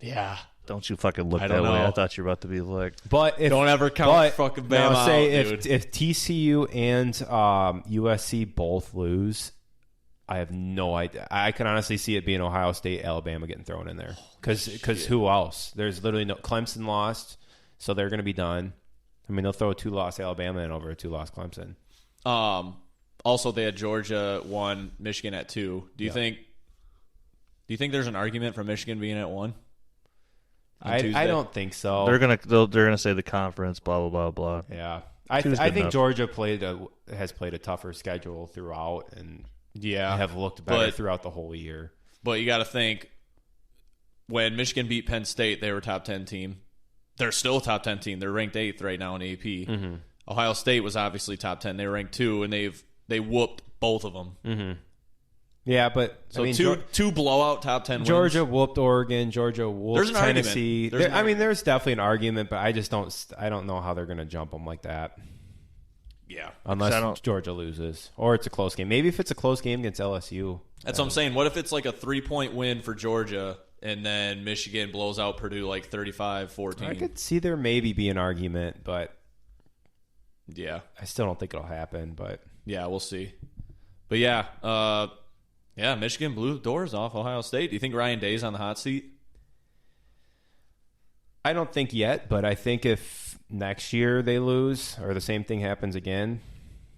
Yeah. Don't you fucking look I that don't way. know. I thought you were about to be like. But if Don't ever count but fucking now Bama say out, dude. if TCU and USC both lose, I have no idea. I can honestly see it being Ohio State, Alabama getting thrown in there. Because who else? There's literally no. Clemson lost, so they're going to be done. I mean, they'll throw a 2-loss Alabama in over a 2-loss Clemson. Also, they had Georgia 1, Michigan at 2. Do you think there's an argument for Michigan being at 1? I don't think so. They're gonna say the conference, blah blah blah blah. Yeah, I Two's good think enough. Georgia has played a tougher schedule throughout and have looked better but- throughout the whole year. But you got to think, when Michigan beat Penn State, they were a top 10 team. They're still a top 10 team. They're ranked 8th right now in AP. Mm-hmm. Ohio State was obviously top 10. They were ranked 2, and they whooped both of them. Mm-hmm. Yeah, but So I mean, two blowout top 10 Georgia wins. whooped Oregon. Georgia whooped There's an argument. Tennessee. There's an argument. There's definitely an argument, but I just don't know how they're going to jump them like that. Yeah. Unless Georgia loses, or it's a close game. Maybe if it's a close game against LSU. That's what I'm saying. What if it's like a 3-point win for Georgia, and then Michigan blows out Purdue like 35-14? I could see there maybe be an argument, but Yeah. I still don't think it'll happen. But Yeah, we'll see. But yeah, Michigan blew the doors off Ohio State. Do you think Ryan Day's on the hot seat? I don't think yet. But I think if next year they lose or the same thing happens again,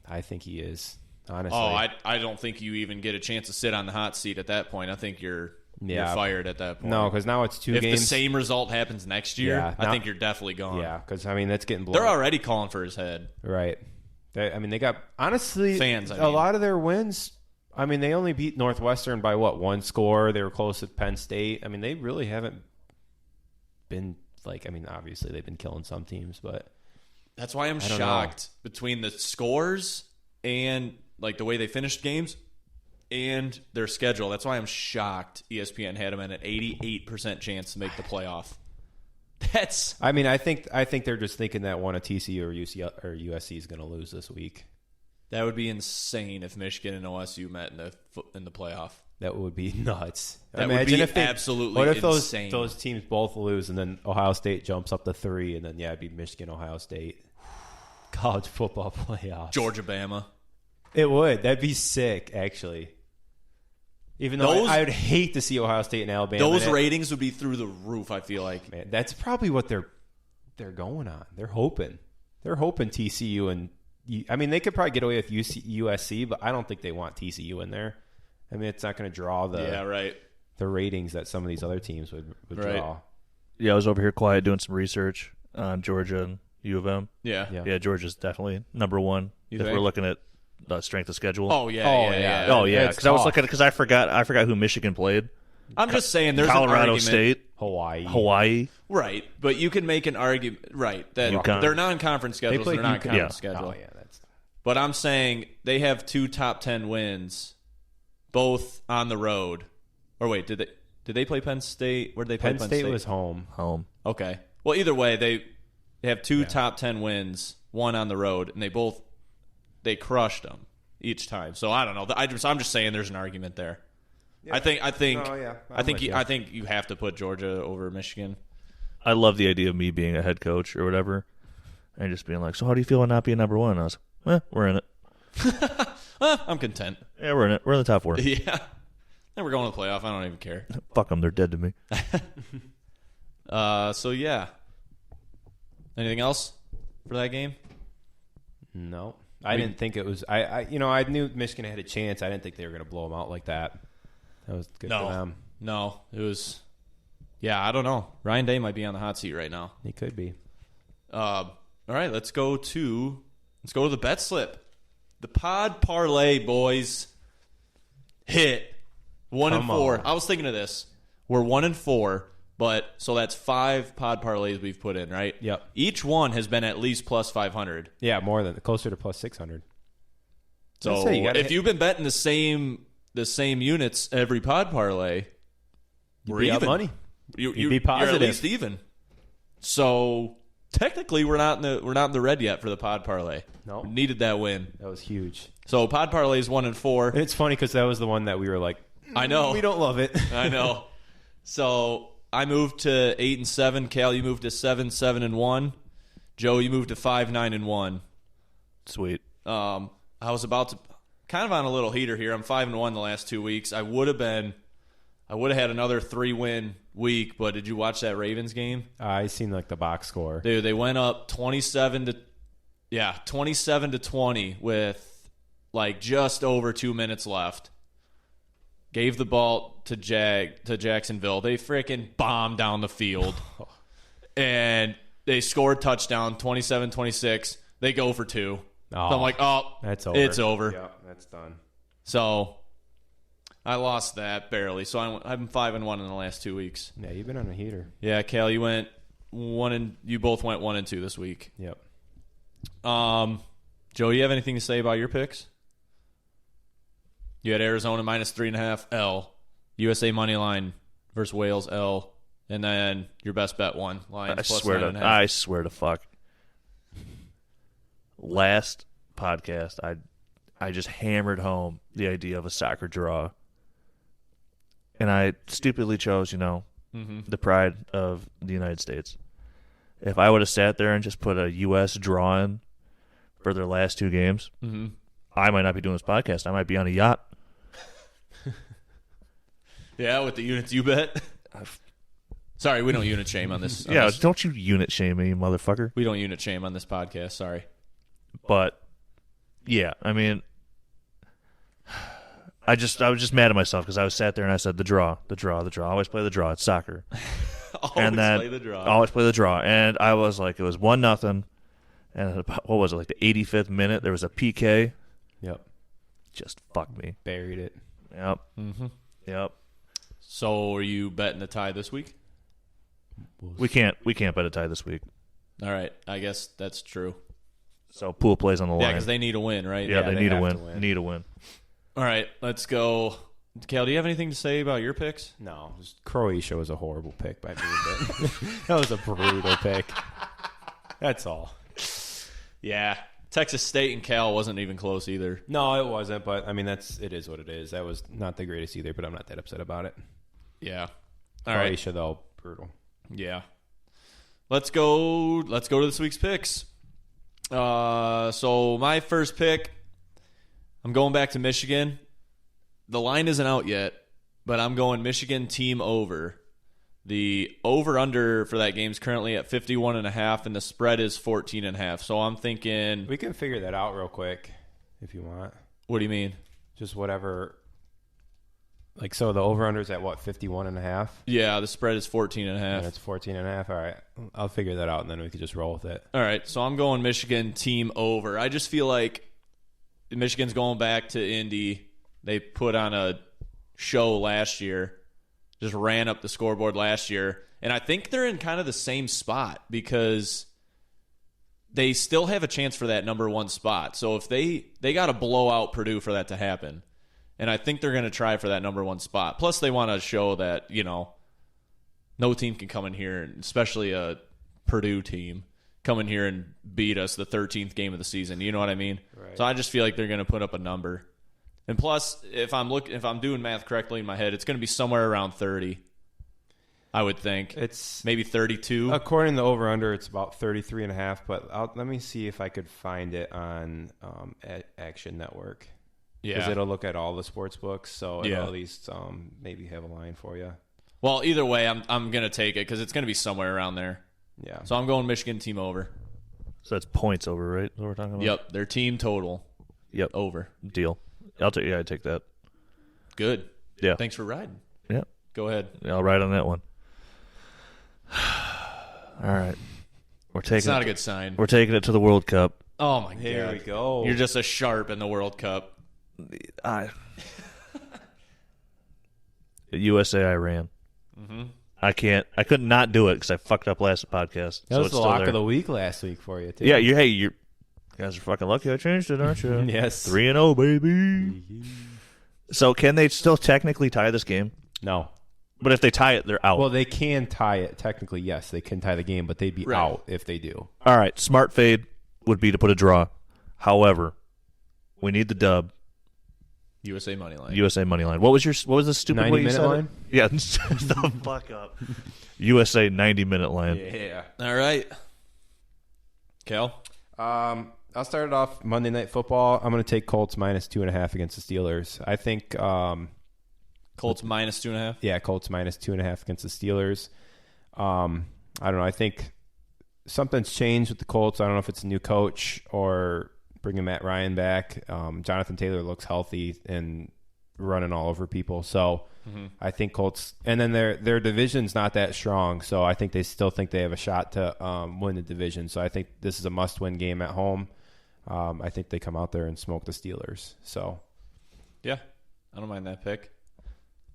I think he is. Honestly, I don't think you even get a chance to sit on the hot seat at that point. I think you're fired at that point. no, because now it's 2 if games. the same result happens next year, Yeah, I now- think you're definitely gone. Yeah, because I mean that's getting blown. They're already calling for his head. Right. They got honestly Fans, I a mean. lot of their wins. I mean, they only beat Northwestern by 1 score. They were close with Penn State. I mean, they really haven't been like. I mean, obviously they've been killing some teams, but That's why I'm don't shocked between the scores and like the way they finished games and their schedule. That's why I'm shocked ESPN had them at an 88% chance to make the playoff. That's I mean, I think they're just thinking that one of TCU or USC is going to lose this week. that would be insane if Michigan and OSU met in the playoff. That would be nuts. That would Imagine be if they, absolutely What if insane. those teams both lose and then Ohio State jumps up to 3 and then it'd be Michigan, Ohio State, college football playoffs. Georgia, Bama. It would. That'd be sick, actually. Even though I would hate to see Ohio State and Alabama. Those ratings would be through the roof, I feel like. Man, that's probably what they're going on. They're hoping. They're hoping TCU and I mean, they could probably get away with USC, but I don't think they want TCU in there. I mean, it's not going to draw the ratings that some of these other teams would draw. Yeah, I was over here quiet doing some research on Georgia and U of M. Yeah. Georgia's definitely number one if we're looking at the strength of schedule. Oh yeah. Because I was looking because I forgot who Michigan played. I'm just saying there's Colorado an argument. State, Hawaii, right? But you can make an argument, right? That they're non-conference schedules. They're non-conference schedule. Oh yeah, that's. But I'm saying they have 2 top 10 wins, both on the road. Or wait, did they play Penn State? Where did they play? Penn State was home. Okay. Well, either way, they have 2 top 10 wins, 1 on the road, and they crushed them each time. So I don't know. I'm just saying there's an argument there. Yeah. I think you have to put Georgia over Michigan. I love the idea of me being a head coach or whatever, and just being like, "So how do you feel about not being number one?" And I was like, "We're in it." I'm content. Yeah, we're in it. We're in the top 4. Yeah, and we're going to the playoff. I don't even care. Fuck them. They're dead to me. So yeah. Anything else for that game? No. I didn't think it was. I knew Michigan had a chance. I didn't think they were going to blow them out like that. That was good for them. No, it was. Yeah, I don't know. Ryan Day might be on the hot seat right now. He could be. All right, let's go to the bet slip. The Pod Parlay boys hit 1-4. I was thinking of this. We're 1-4, but so that's 5 Pod Parlays we've put in, right? Yep. Each one has been at least plus 500. Yeah, closer to plus 600. So if you've been betting the same units every Pod Parlay, we're even. Money. You'd be positive. You're at least even. So technically, we're not in the red yet for the Pod Parlay. No, we needed that win. That was huge. So Pod Parlay is 1-4. And it's funny because that was the one that we were like, I know we don't love it. I know. So I moved to 8-7. Cal, you moved to 7-1. Joe, you moved to 5-9-1. Sweet. I was about to kind of on a little heater here. I'm 5-1 the last 2 weeks. I would have had another 3-win week, but did you watch that Ravens game? I seen like the box score. Dude, they went up 27 to 20 with like just over 2 minutes left. Gave the ball to Jacksonville. They freaking bombed down the field. And they scored touchdown 27-26. They go for 2. So I'm like, that's over. It's over. Yeah, that's done. So I lost that barely. So I'm 5-1 in the last 2 weeks. Yeah, you've been on a heater. Yeah, Cal, you went 1 you both went 1-2 this week. Yep. Joe, you have anything to say about your picks? You had Arizona -3.5 L, USA money line versus Wales L, and then your best bet won Lions plus 9.5. I swear to fuck. Last podcast, I just hammered home the idea of a soccer draw, and I stupidly chose, the pride of the United States. If I would have sat there and just put a U.S. draw in for their last 2 games, I might not be doing this podcast. I might be on a yacht. Yeah, with the units you bet. Sorry, we don't unit shame on this. Don't you unit shame me, motherfucker. We don't unit shame on this podcast. Sorry. But, yeah, I mean, I was just mad at myself because I was sat there and I said the draw. Always play the draw. It's soccer. Always play the draw. Always play the draw. And I was like, it was 1-0. And about, what was it, like the 85th minute? There was a PK. Yep. Just fucked me. Buried it. Yep. Yep. So are you betting a tie this week? We can't bet a tie this week. All right. I guess that's true. So pool plays on the line. Yeah, because they need a win, right? Yeah, they need a have win. Need a win. All right, let's go. Cal, do you have anything to say about your picks? No, just Croatia was a horrible pick by me. That was a brutal pick. That's all. Yeah, Texas State and Cal wasn't even close either. No, it wasn't. But I mean, it is what it is. That was not the greatest either. But I'm not that upset about it. Yeah. All Croatia right. Though, brutal. Yeah. Let's go to this week's picks. So my first pick, I'm going back to Michigan. The line isn't out yet, but I'm going Michigan team over. The over-under for that game is currently at 51.5, and the spread is 14.5. So I'm thinking... We can figure that out real quick if you want. What do you mean? Just whatever. Like, so the over-under is at what, 51.5? Yeah, the spread is 14.5. And it's 14.5. All right. I'll figure that out, and then we could just roll with it. All right, so I'm going Michigan team over. I just feel like Michigan's going back to Indy. They put on a show last year, just ran up the scoreboard last year. And I think they're in kind of the same spot because they still have a chance for that number one spot. So if they got to blow out Purdue for that to happen. And I think they're going to try for that number one spot. Plus, they want to show that, no team can come in here, especially a Purdue team, come in here and beat us the 13th game of the season. You know what I mean? Right. So I just feel like they're going to put up a number. And plus, if I'm doing math correctly in my head, it's going to be somewhere around 30. I would think It's maybe 32. according to over/under, it's about 33.5. But let me see if I could find it on Action Network. Because it'll look at all the sports books, so it'll at least maybe have a line for you. Well, either way, I'm going to take it because it's going to be somewhere around there. Yeah. So I'm going Michigan team over. So that's points over, right? Is what we're talking about? Yep, their team total. Yep. Over. Deal. I'd take that. Good. Yeah. Thanks for riding. Yeah. Go ahead. Yeah, I'll ride on that one. All right. It's not a good sign. We're taking it to the World Cup. Oh, my God. Here we go. You're just a sharp in the World Cup. USA, Iran. Mm-hmm. I couldn't not do it because I fucked up last podcast. That so was it's the still lock there. of the week last week for you, too. Yeah, you guys are fucking lucky I changed it, aren't you? Yes. 3-0, baby. So can they still technically tie this game? No. But if they tie it, they're out. Well, they can tie it. Technically, yes, they can tie the game, but they'd be Right. out if they do. All right, smart fade would be to put a draw. However, we need the dub. USA money line. USA money line. What was the stupid way you 90-minute said line? it? Yeah, the fuck up. USA 90-minute line. Yeah. All right. Cal? I'll start it off Monday Night Football. I'm going to take Colts minus 2.5 against the Steelers. I think, Colts minus 2.5. yeah, Colts minus 2.5 against the Steelers. I don't know. I think something's changed with the Colts. I don't know if it's a new coach or bringing Matt Ryan back. Jonathan Taylor looks healthy and running all over people. So I think Colts, and then their division's not that strong. So I think they still think they have a shot to win the division. So I think this is a must-win game at home. I think they come out there and smoke the Steelers. So Yeah. I don't mind that pick.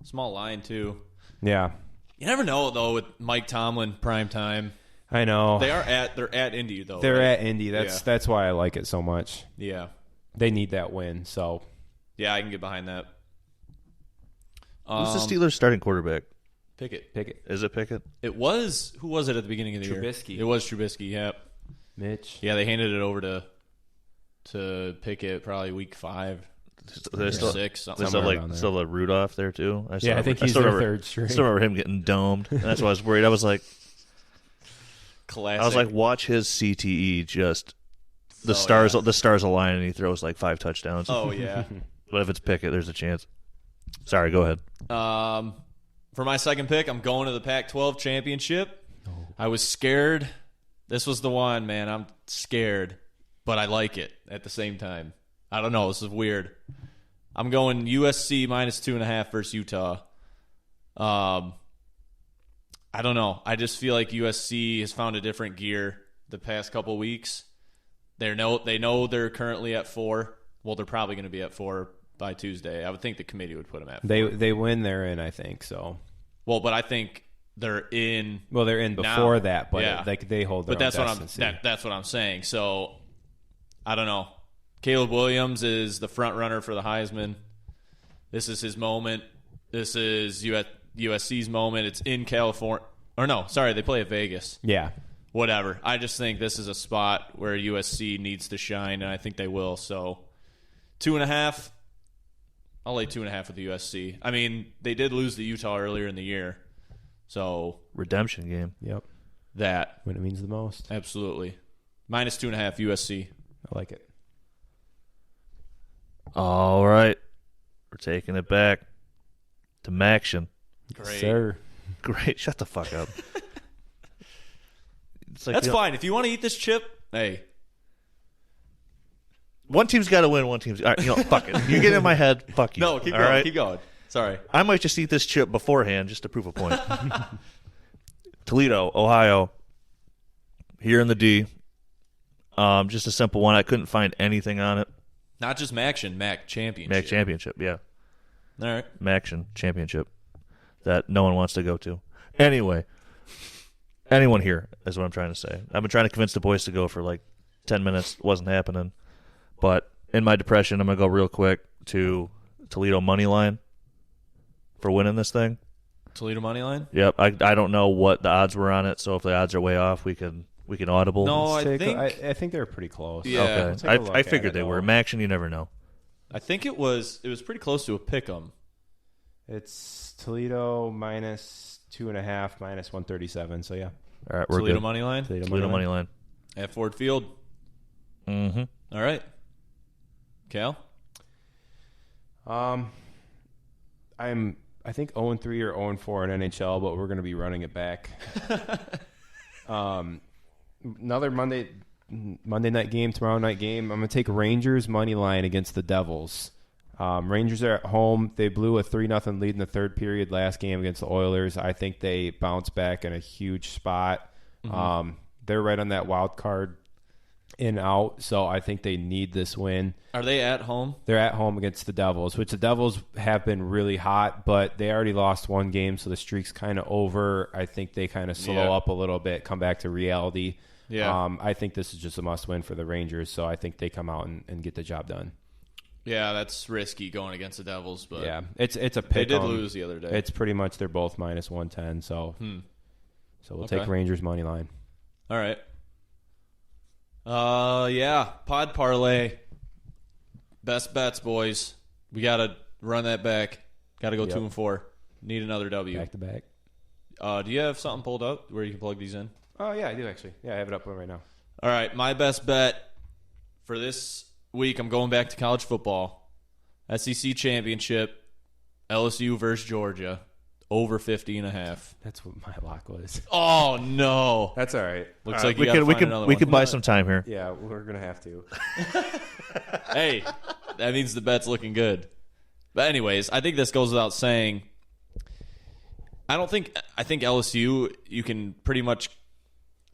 Small line, too. yeah, You never know, though, with Mike Tomlin, prime time. I know They're at Indy, though. they're right? at Indy. That's why I like it so much. Yeah. They need that win. So Yeah, I can get behind that. Who's the Steelers starting quarterback? Pickett. Pickett, Is it Pickett? It was, who was it at the beginning of the year? Trubisky. It was Trubisky, yep. Mitch. Yeah, they handed it over to Pickett probably week 5. They still, 6, they something. still Somewhere around like there. still have Rudolph there too. I think he's their third string. I still remember him getting domed, and that's why I was worried. I was like, Classic. I was like, watch his CTE just the stars align, and he throws like 5 touchdowns. Oh, yeah. But if it's Pickett, there's a chance. Sorry, go ahead. For my second pick, I'm going to the Pac-12 championship. I was scared. This was the one, man. I'm scared, but I like it at the same time. I don't know. This is weird. I'm going USC minus 2.5 versus Utah. I don't know. I just feel like USC has found a different gear the past couple weeks. They know they're currently at 4. Well, they're probably going to be at 4 by Tuesday. I would think the committee would put them at 4. They win, they're in, I think so. Well, but I think they're in. Well, they're in before now. that, but Yeah. they hold their But that's own what destiny. that's what I'm saying. So I don't know. Caleb Williams is the front runner for the Heisman. This is his moment. This is USC's moment. It's in California. Or no, sorry, they play at Vegas. Yeah. Whatever. I just think this is a spot where USC needs to shine, and I think they will. So 2.5. I'll lay 2.5 with the USC. I mean, they did lose to Utah earlier in the year. So Redemption game. Yep. that, When it means the most. absolutely. Minus 2.5 USC. I like it. All right. We're taking it back to Maction. Great. Sir. Great. Shut the fuck up. It's like, That's fine. If you want to eat this chip, hey. One team's got to win. One team's. All right, fuck it. You get in my head. Fuck you. No, keep all going. right? Keep going. Sorry. I might just eat this chip beforehand just to prove a point. Toledo, Ohio. Here in the D. Just a simple one. I couldn't find anything on it. Not just Maction, Mac Championship. Mac Championship, yeah. All right. Maction Championship that no one wants to go to. Anyway, anyone here is what I'm trying to say. I've been trying to convince the boys to go for like 10 minutes. Wasn't happening. But in my depression, I'm going to go real quick to Toledo money line for winning this thing. Toledo money line? Yep. I don't know what the odds were on it, so if the odds are way off, we can audible. No, I think they're pretty close. Yeah. Okay. Let's take a look I at figured it, they though. were. Maction, you never know. I think it was pretty close to a pick 'em. It's Toledo minus 2.5, minus 137. So, yeah. All right, we're Toledo good. money line Toledo money line. at Ford Field. Mm-hmm. All right. Cal? I think 0-3 or 0-4 in NHL, but we're going to be running it back. Another Monday night game, tomorrow night game. I'm going to take Rangers money line against the Devils. Rangers are at home. They blew a 3-0 lead in the third period last game against the Oilers. I think they bounce back in a huge spot. Mm-hmm. They're right on that wild card in out, so I think they need this win. Are they at home? They're at home against the Devils, which the Devils have been really hot, but they already lost one game, so the streak's kind of over. I think they kind of slow up a little bit, come back to reality. Yeah. I think this is just a must-win for the Rangers, so I think they come out and get the job done. Yeah, that's risky going against the Devils, but Yeah, it's a they pick. did lose the other day. It's pretty much they're both minus 110, so we'll Okay. take Rangers money line. All right. Yeah, Pod Parlay. Best bets, boys. We got to run that back. Got to go 2-4. Need another W. Back to back. Do you have something pulled up where you can plug these in? Oh yeah, I do actually. Yeah, I have it up right now. All right, my best bet for this week, I'm going back to college football. SEC Championship, LSU versus Georgia, over 50.5. That's what my lock was. Oh, no. That's all right. Looks like we could buy some time here. Yeah, we're gonna have to. Hey, that means the bet's looking good. But anyways, I think this goes without saying. I think LSU, you can pretty much.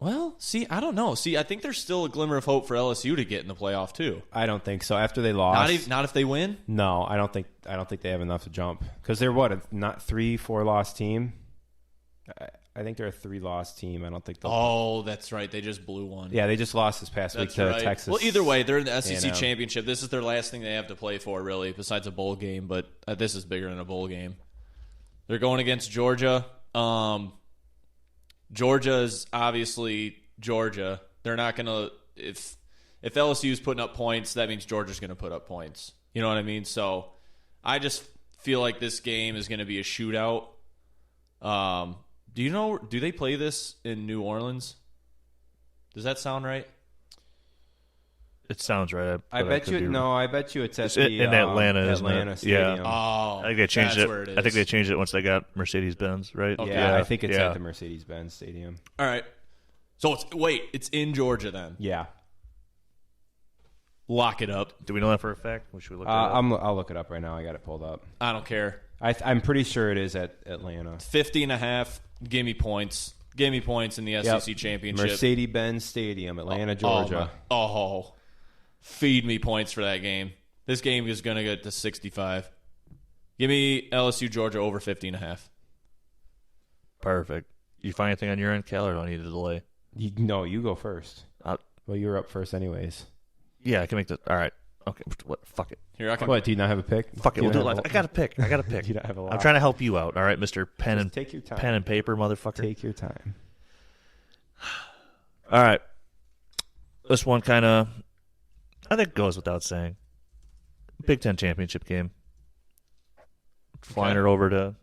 Well, see, I don't know. See, I think there's still a glimmer of hope for LSU to get in the playoff too. I don't think so. After they lost, Not if they win. No, I don't think they have enough to jump because they're a not 3-4 loss team. I think they're a 3-loss team. I don't think they'll. Oh, that's right. They just blew one. Yeah, they just lost this past week That's to right. Texas. Well, either way, they're in the SEC A&M. Championship. This is their last thing they have to play for, really, besides a bowl game. But this is bigger than a bowl game. They're going against Georgia. Georgia is obviously Georgia. They're not going to if LSU is putting up points, that means Georgia's going to put up points. You know what I mean? So I just feel like this game is going to be a shootout. Do they play this in New Orleans? Does that sound right? It sounds right. I bet you. No, I bet you it's at in Atlanta, isn't it? Atlanta Stadium. Yeah. Oh, I think they changed that's it. where it is. I think they changed it once they got Mercedes-Benz, right? Okay. Yeah, I think it's at the Mercedes-Benz Stadium. All right. So it's in Georgia then. Yeah. Lock it up. Do we know that for a fact? Should we look that up? I'll look it up right now. I got it pulled up. I don't care. I'm pretty sure it is at Atlanta. 50.5. Give me points. Give me points in the SEC Championship. Mercedes-Benz Stadium, Atlanta, Georgia. Feed me points for that game. This game is going to get to 65. Give me LSU Georgia over 50.5. Perfect. You find anything on your end, Cal, or do I need a delay? You go first. Well, you were up first anyways. Yeah, I can make that. All right. Okay. What? Fuck it. Here I come. What, do you not have a pick? Fuck it. You We'll do it don't live. have I got a pick. You don't have a lot. I'm trying to help you out. All right, Mr. Pen and take your time. Pen and paper, motherfucker. Take your time. All right. This one kind of, I think, goes without saying. Big Ten championship game. Flying it over to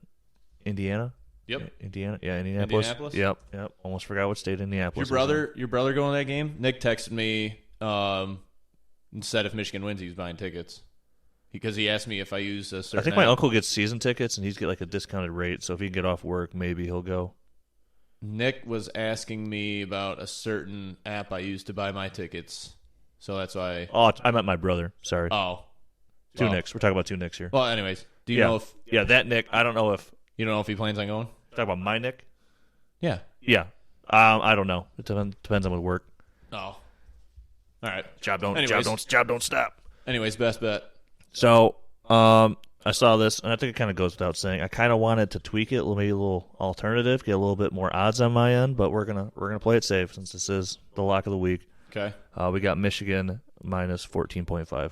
Indiana. Yep. Indiana. Yeah, Indianapolis. Indianapolis? Yep. Almost forgot what state Indianapolis. Your brother going to that game? Nick texted me and said if Michigan wins, he's buying tickets. because he asked me if I use a certain I think my app. uncle gets season tickets, and he's get like a discounted rate. So if he can get off work, maybe he'll go. Nick was asking me about a certain app I use to buy my tickets. So that's why. Oh, I meant my brother. Sorry. Oh. Two Well. Nicks. We're talking about two Nicks here. Well, anyways, do you know if Yeah, that Nick. I don't know if. you don't know if he plans on going? Talk about my Nick? Yeah. Yeah. I don't know. It depends on what work. Oh. All right. Job don't stop. Anyways, best bet. So, I saw this, and I think it kind of goes without saying. I kind of wanted to tweak it, maybe a little alternative, get a little bit more odds on my end, but we're gonna play it safe since this is the lock of the week. Okay. We got Michigan minus 14.5.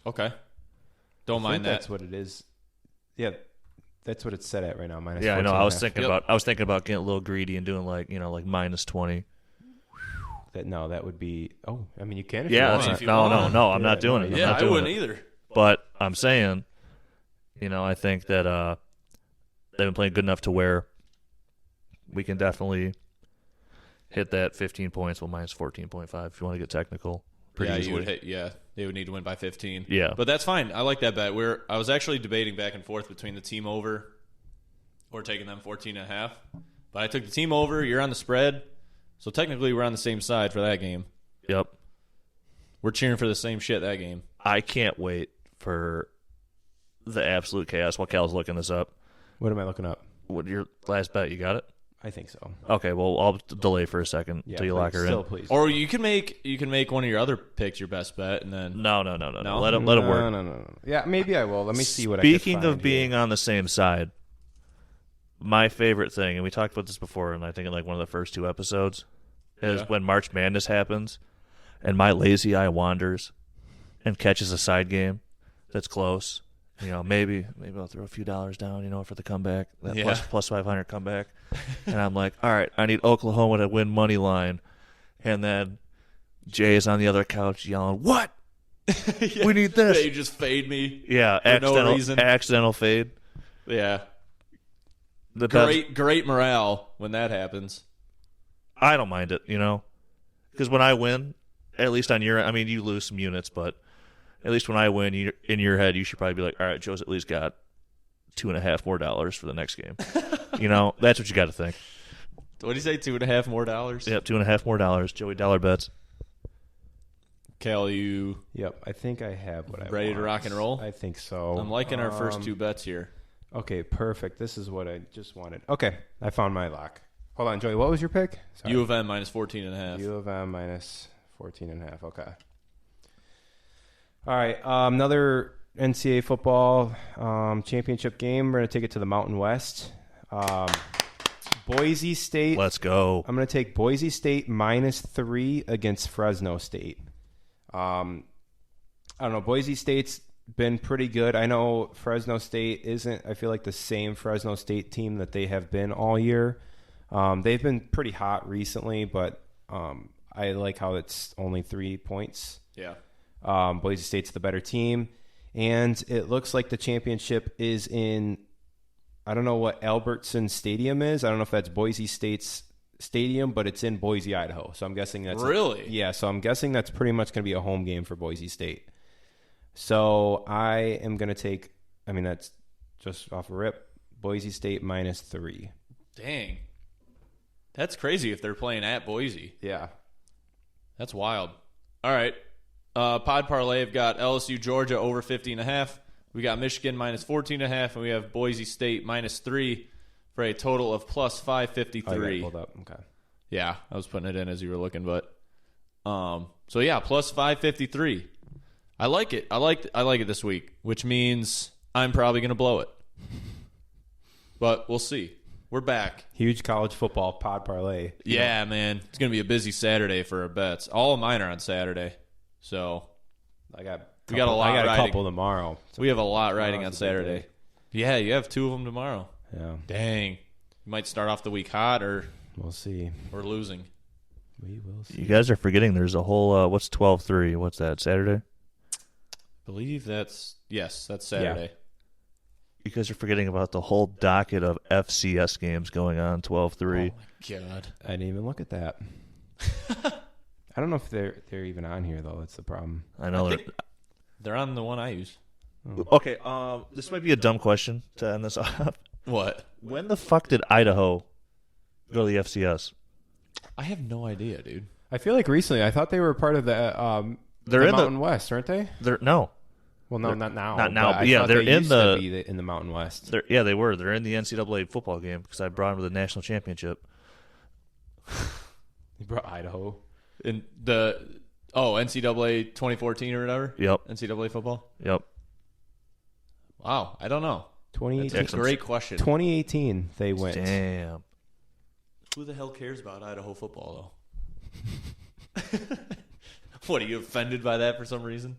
Okay. Don't mind that. That's what it is. Yeah, that's what it's set at right now. Minus. Yeah, I know. I was 14.5. thinking about getting a little greedy and doing like minus 20. That would be. Oh, I mean, you can. If Yeah, you that's want. if you want. no, I'm not doing it. I'm Yeah, not I doing wouldn't it. either. But I'm saying, I think that they've been playing good enough to where we can definitely hit that 15 points, well, minus 14.5 if you want to get technical. Pretty Yeah, easily. you would hit. Yeah, they would need to win by 15. Yeah. But that's fine. I like that bet. I was actually debating back and forth between the team over or taking them 14.5. But I took the team over. You're on the spread. So technically we're on the same side for that game. Yep. We're cheering for the same shit that game. I can't wait for the absolute chaos while Cal's looking this up. What am I looking up? What your last bet? You got it? I think so. Okay, well, I'll delay for a second Yeah, until you lock her still, in. please. Or you can make one of your other picks your best bet and then No. No? Let it work. No. Yeah, maybe I will. Let me see what. Speaking I can of being on the same side, my favorite thing, and we talked about this before, and I think in like one of the first two episodes, is when March Madness happens, and my lazy eye wanders and catches a side game that's close. Maybe I'll throw a few dollars down, for the comeback, that plus 500 comeback, and I'm like, all right, I need Oklahoma to win money line, and then Jay is on the other couch yelling, "What? We need this." Yeah, you just fade me. Yeah, For no reason. accidental fade. Yeah. The best- Great morale when that happens. I don't mind it, because when I win, at least on your, you lose some units, but at least when I win, in your head, you should probably be like, all right, Joe's at least got $2.5 more for the next game. That's what you got to think. What did you say? $2.5 more? Yep, $2.5 more. Joey Dollar Bets. Cal, you Yep, I think I have what I ready want. to rock and roll? I think so. I'm liking our first two bets here. Okay, perfect. This is what I just wanted. Okay, I found my lock. Hold on, Joey. What was your pick? Sorry. U of M minus 14.5. U of M minus 14.5. Okay. All right. Another NCAA football championship game. We're going to take it to the Mountain West. Boise State. Let's go. I'm going to take Boise State minus 3 against Fresno State. I don't know. Boise State's been pretty good. I know Fresno State isn't, I feel like, the same Fresno State team that they have been all year. They've been pretty hot recently, but I like how it's only 3 points. Yeah. Boise State's the better team. And it looks like the championship is in, I don't know what Albertson Stadium is. I don't know if that's Boise State's stadium, but it's in Boise, Idaho. So I'm guessing that's Really? yeah. So I'm guessing that's pretty much going to be a home game for Boise State. So I am going to take. That's just off a rip. Boise State minus 3. Dang. That's crazy if they're playing at Boise. Yeah. That's wild. All right. Pod Parlay have got LSU Georgia over 50.5. We got Michigan minus 14.5, and we have Boise State minus 3 for a total of plus 553. Hold up. Okay. Yeah, I was putting it in as you were looking, but so yeah, plus 553. I like it. I like it this week, which means I'm probably going to blow it. But we'll see. We're back. Huge college football Pod Parlay. Yeah, man. It's going to be a busy Saturday for our bets. All of mine are on Saturday. So We got a lot I got a riding. couple tomorrow. So we have a lot riding on Tomorrow's a big Saturday. day. Yeah, you have 2 of them tomorrow. Yeah. Dang. You might start off the week hot or We'll see. losing. We will see. You guys are forgetting there's a whole, what's 12-3? What's that, Saturday? I believe that's Saturday. You guys are forgetting about the whole docket of FCS games going on 12-3. Oh my god. I didn't even look at that. I don't know if they're even on here though. That's the problem. I know I think they're on the one I use. Okay, this might be a dumb question to end this off. What? When the fuck did Idaho go to the FCS? I have no idea, dude. I feel like recently. I thought they were part of the They're the in Mountain West, aren't they? No. Well, no, not now. Not now, I but yeah, thought they're they in used the- to be in the Mountain West. They were. They're in the NCAA football game because I brought them to the national championship. You brought Idaho. In the NCAA 2014 or whatever. Yep. NCAA football. Yep. Wow, I don't know. 2018. That's a great question. 2018, they went. Damn. Who the hell cares about Idaho football though? What, are you offended by that for some reason?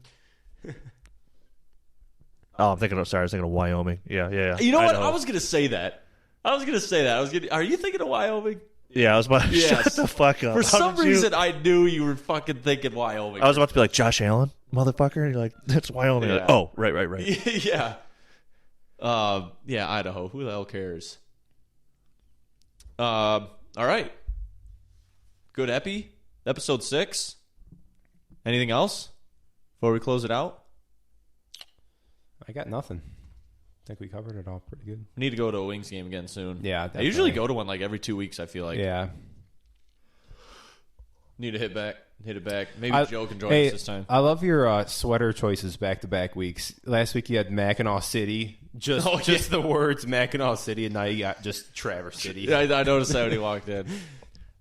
Oh, I was thinking of Wyoming. Yeah. You know what? Idaho. I was gonna say that. Are you thinking of Wyoming? Yeah, I was about to Yes. shut the fuck up. For How some did you- reason, I knew you were fucking thinking Wyoming. I was about to be like, Josh Allen, motherfucker. And you're like, that's Wyoming. Yeah. Like, oh, right. Yeah. Idaho. Who the hell cares? All right. Good epi. Episode 6. Anything else before we close it out? I got nothing. I think we covered it all pretty good. We need to go to a Wings game again soon. Yeah, I usually definitely. go to one like every 2 weeks, I feel like. Yeah. Need to hit it back. Maybe Joe can join Hey, us this time. I love your sweater choices back-to-back weeks. Last week you had Mackinac City. Just the words Mackinac City, and now you got just Traverse City. Yeah, I noticed that when he walked in.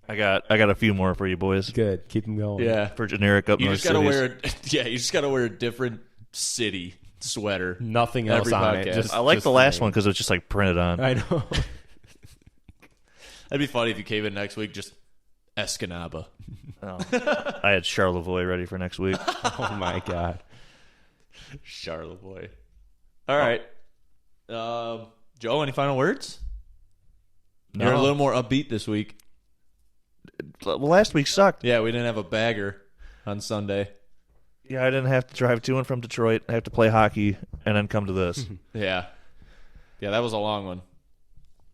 I got a few more for you boys. Good. Keep them going. Yeah. For generic up You north just gotta cities. you just gotta wear a different city sweater. Nothing else Every on podcast. it. Just, I like just the last name. one because it was just like printed on. I know. That'd be funny if you came in next week just Escanaba. Oh. I had Charlevoix ready for next week. Oh, my God. Charlevoix. All right. Joe, any final words? No. You're a little more upbeat this week. Well, last week sucked. Yeah, we didn't have a bagger on Sunday. Yeah, I didn't have to drive to and from Detroit. I have to play hockey and then come to this. Yeah. Yeah, that was a long one.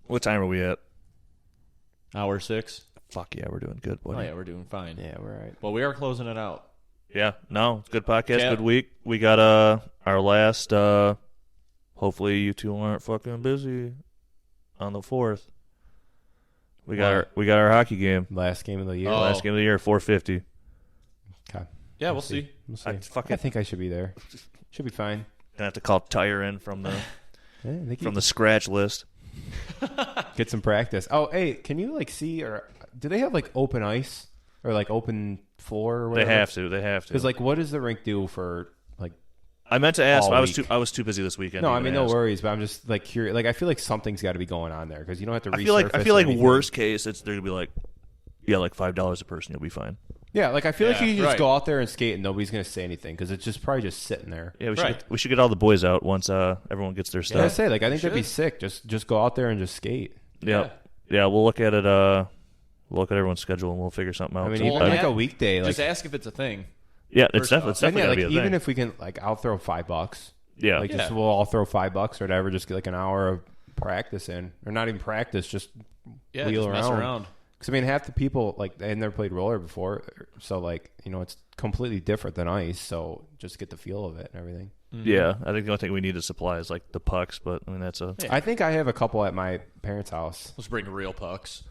What time are we at? Hour 6. Fuck yeah, we're doing good, boy. Oh, yeah, we're doing fine. Yeah, we're all right. Well, we are closing it out. Yeah, no, it's a good podcast, Yeah. good week. We got our last. Hopefully, you two aren't fucking busy on the 4th. We got our hockey game. Last game of the year. Oh. Last game of the year, 4:50. Okay. Yeah, we'll see. We'll see. I I think I should be there. Should be fine. Gonna have to call Tyre in from the Yeah, they from the scratch list. get some practice. Oh, hey, can you see, or do they have open ice or open floor or whatever? They have to. Because what does the rink do for I meant to ask, all but week. I was too busy this weekend. No, to I even mean no ask. worries, but I'm just curious. I feel like something's got to be going on there because you don't have to. I feel like resurface or anything. worst case, they're gonna be like $5 a person, you'll be fine. Yeah, I feel like Yeah, you can just right. go out there and skate and nobody's gonna say anything because it's just probably just sitting there. Yeah, Right. we should get all the boys out once everyone gets their I stuff. say I think that'd be should. sick. Just go out there and just skate. Yeah. We'll look at it. We'll look at everyone's schedule and we'll figure something out. I mean, So, even yeah. a weekday, Just ask if it's a thing. yeah, it's first definitely off. gotta be a even thing. if we can I'll throw $5. Yeah. Just we'll all throw $5 or whatever. Just get an hour of practice in, or not even practice, just Yeah, wheel just mess around. around. Because half the people they had never played roller before, so it's completely different than ice. So just get the feel of it and everything. Yeah, I think the only thing we need to supply is the pucks, but I mean that's a I think I have a couple at my parents' house. Let's bring real pucks.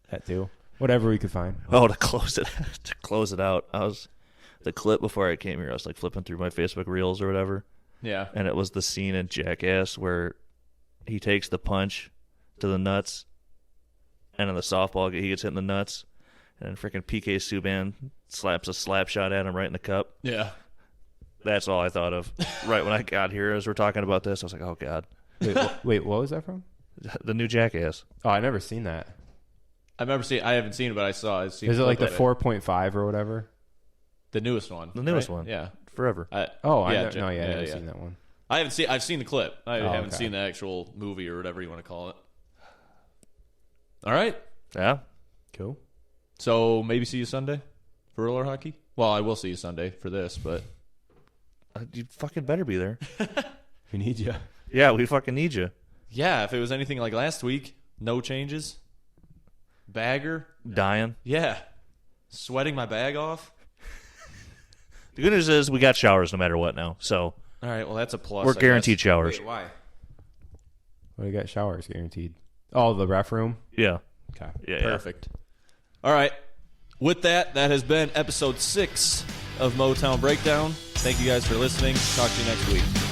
That too. Whatever we could find. to close it out. I was the clip before I came here. I was flipping through my Facebook reels or whatever, Yeah. and it was the scene in Jackass where he takes the punch to the nuts, and in the softball he gets hit in the nuts, and then freaking PK Subban slaps a slap shot at him right in the cup. Yeah. That's all I thought of right when I got here as we're talking about this. I was like, oh god, Wait, what was that from? the new Jackass. Oh, I never seen that. I haven't seen it, but I've seen Is it a like the clip of 4.5 or whatever? The newest one. The newest right? one. Yeah. Forever. I yeah, haven't seen that one. I've seen the clip. I haven't okay. seen the actual movie or whatever you want to call it. All right. Yeah. Cool. So maybe see you Sunday for roller hockey. Well, I will see you Sunday for this, but You fucking better be there. We need you. Yeah, we fucking need you. yeah, if it was anything like last week, no changes. Bagger. Dying. Yeah. Sweating my bag off. The good news is we got showers no matter what now. So All right, well, that's a plus. We're guaranteed showers. Wait, why? Well, you got showers guaranteed. Oh, the ref room? Yeah. Okay. Yeah. Perfect. All right. With that has been episode 6 of Motown Breakdown. Thank you guys for listening. Talk to you next week.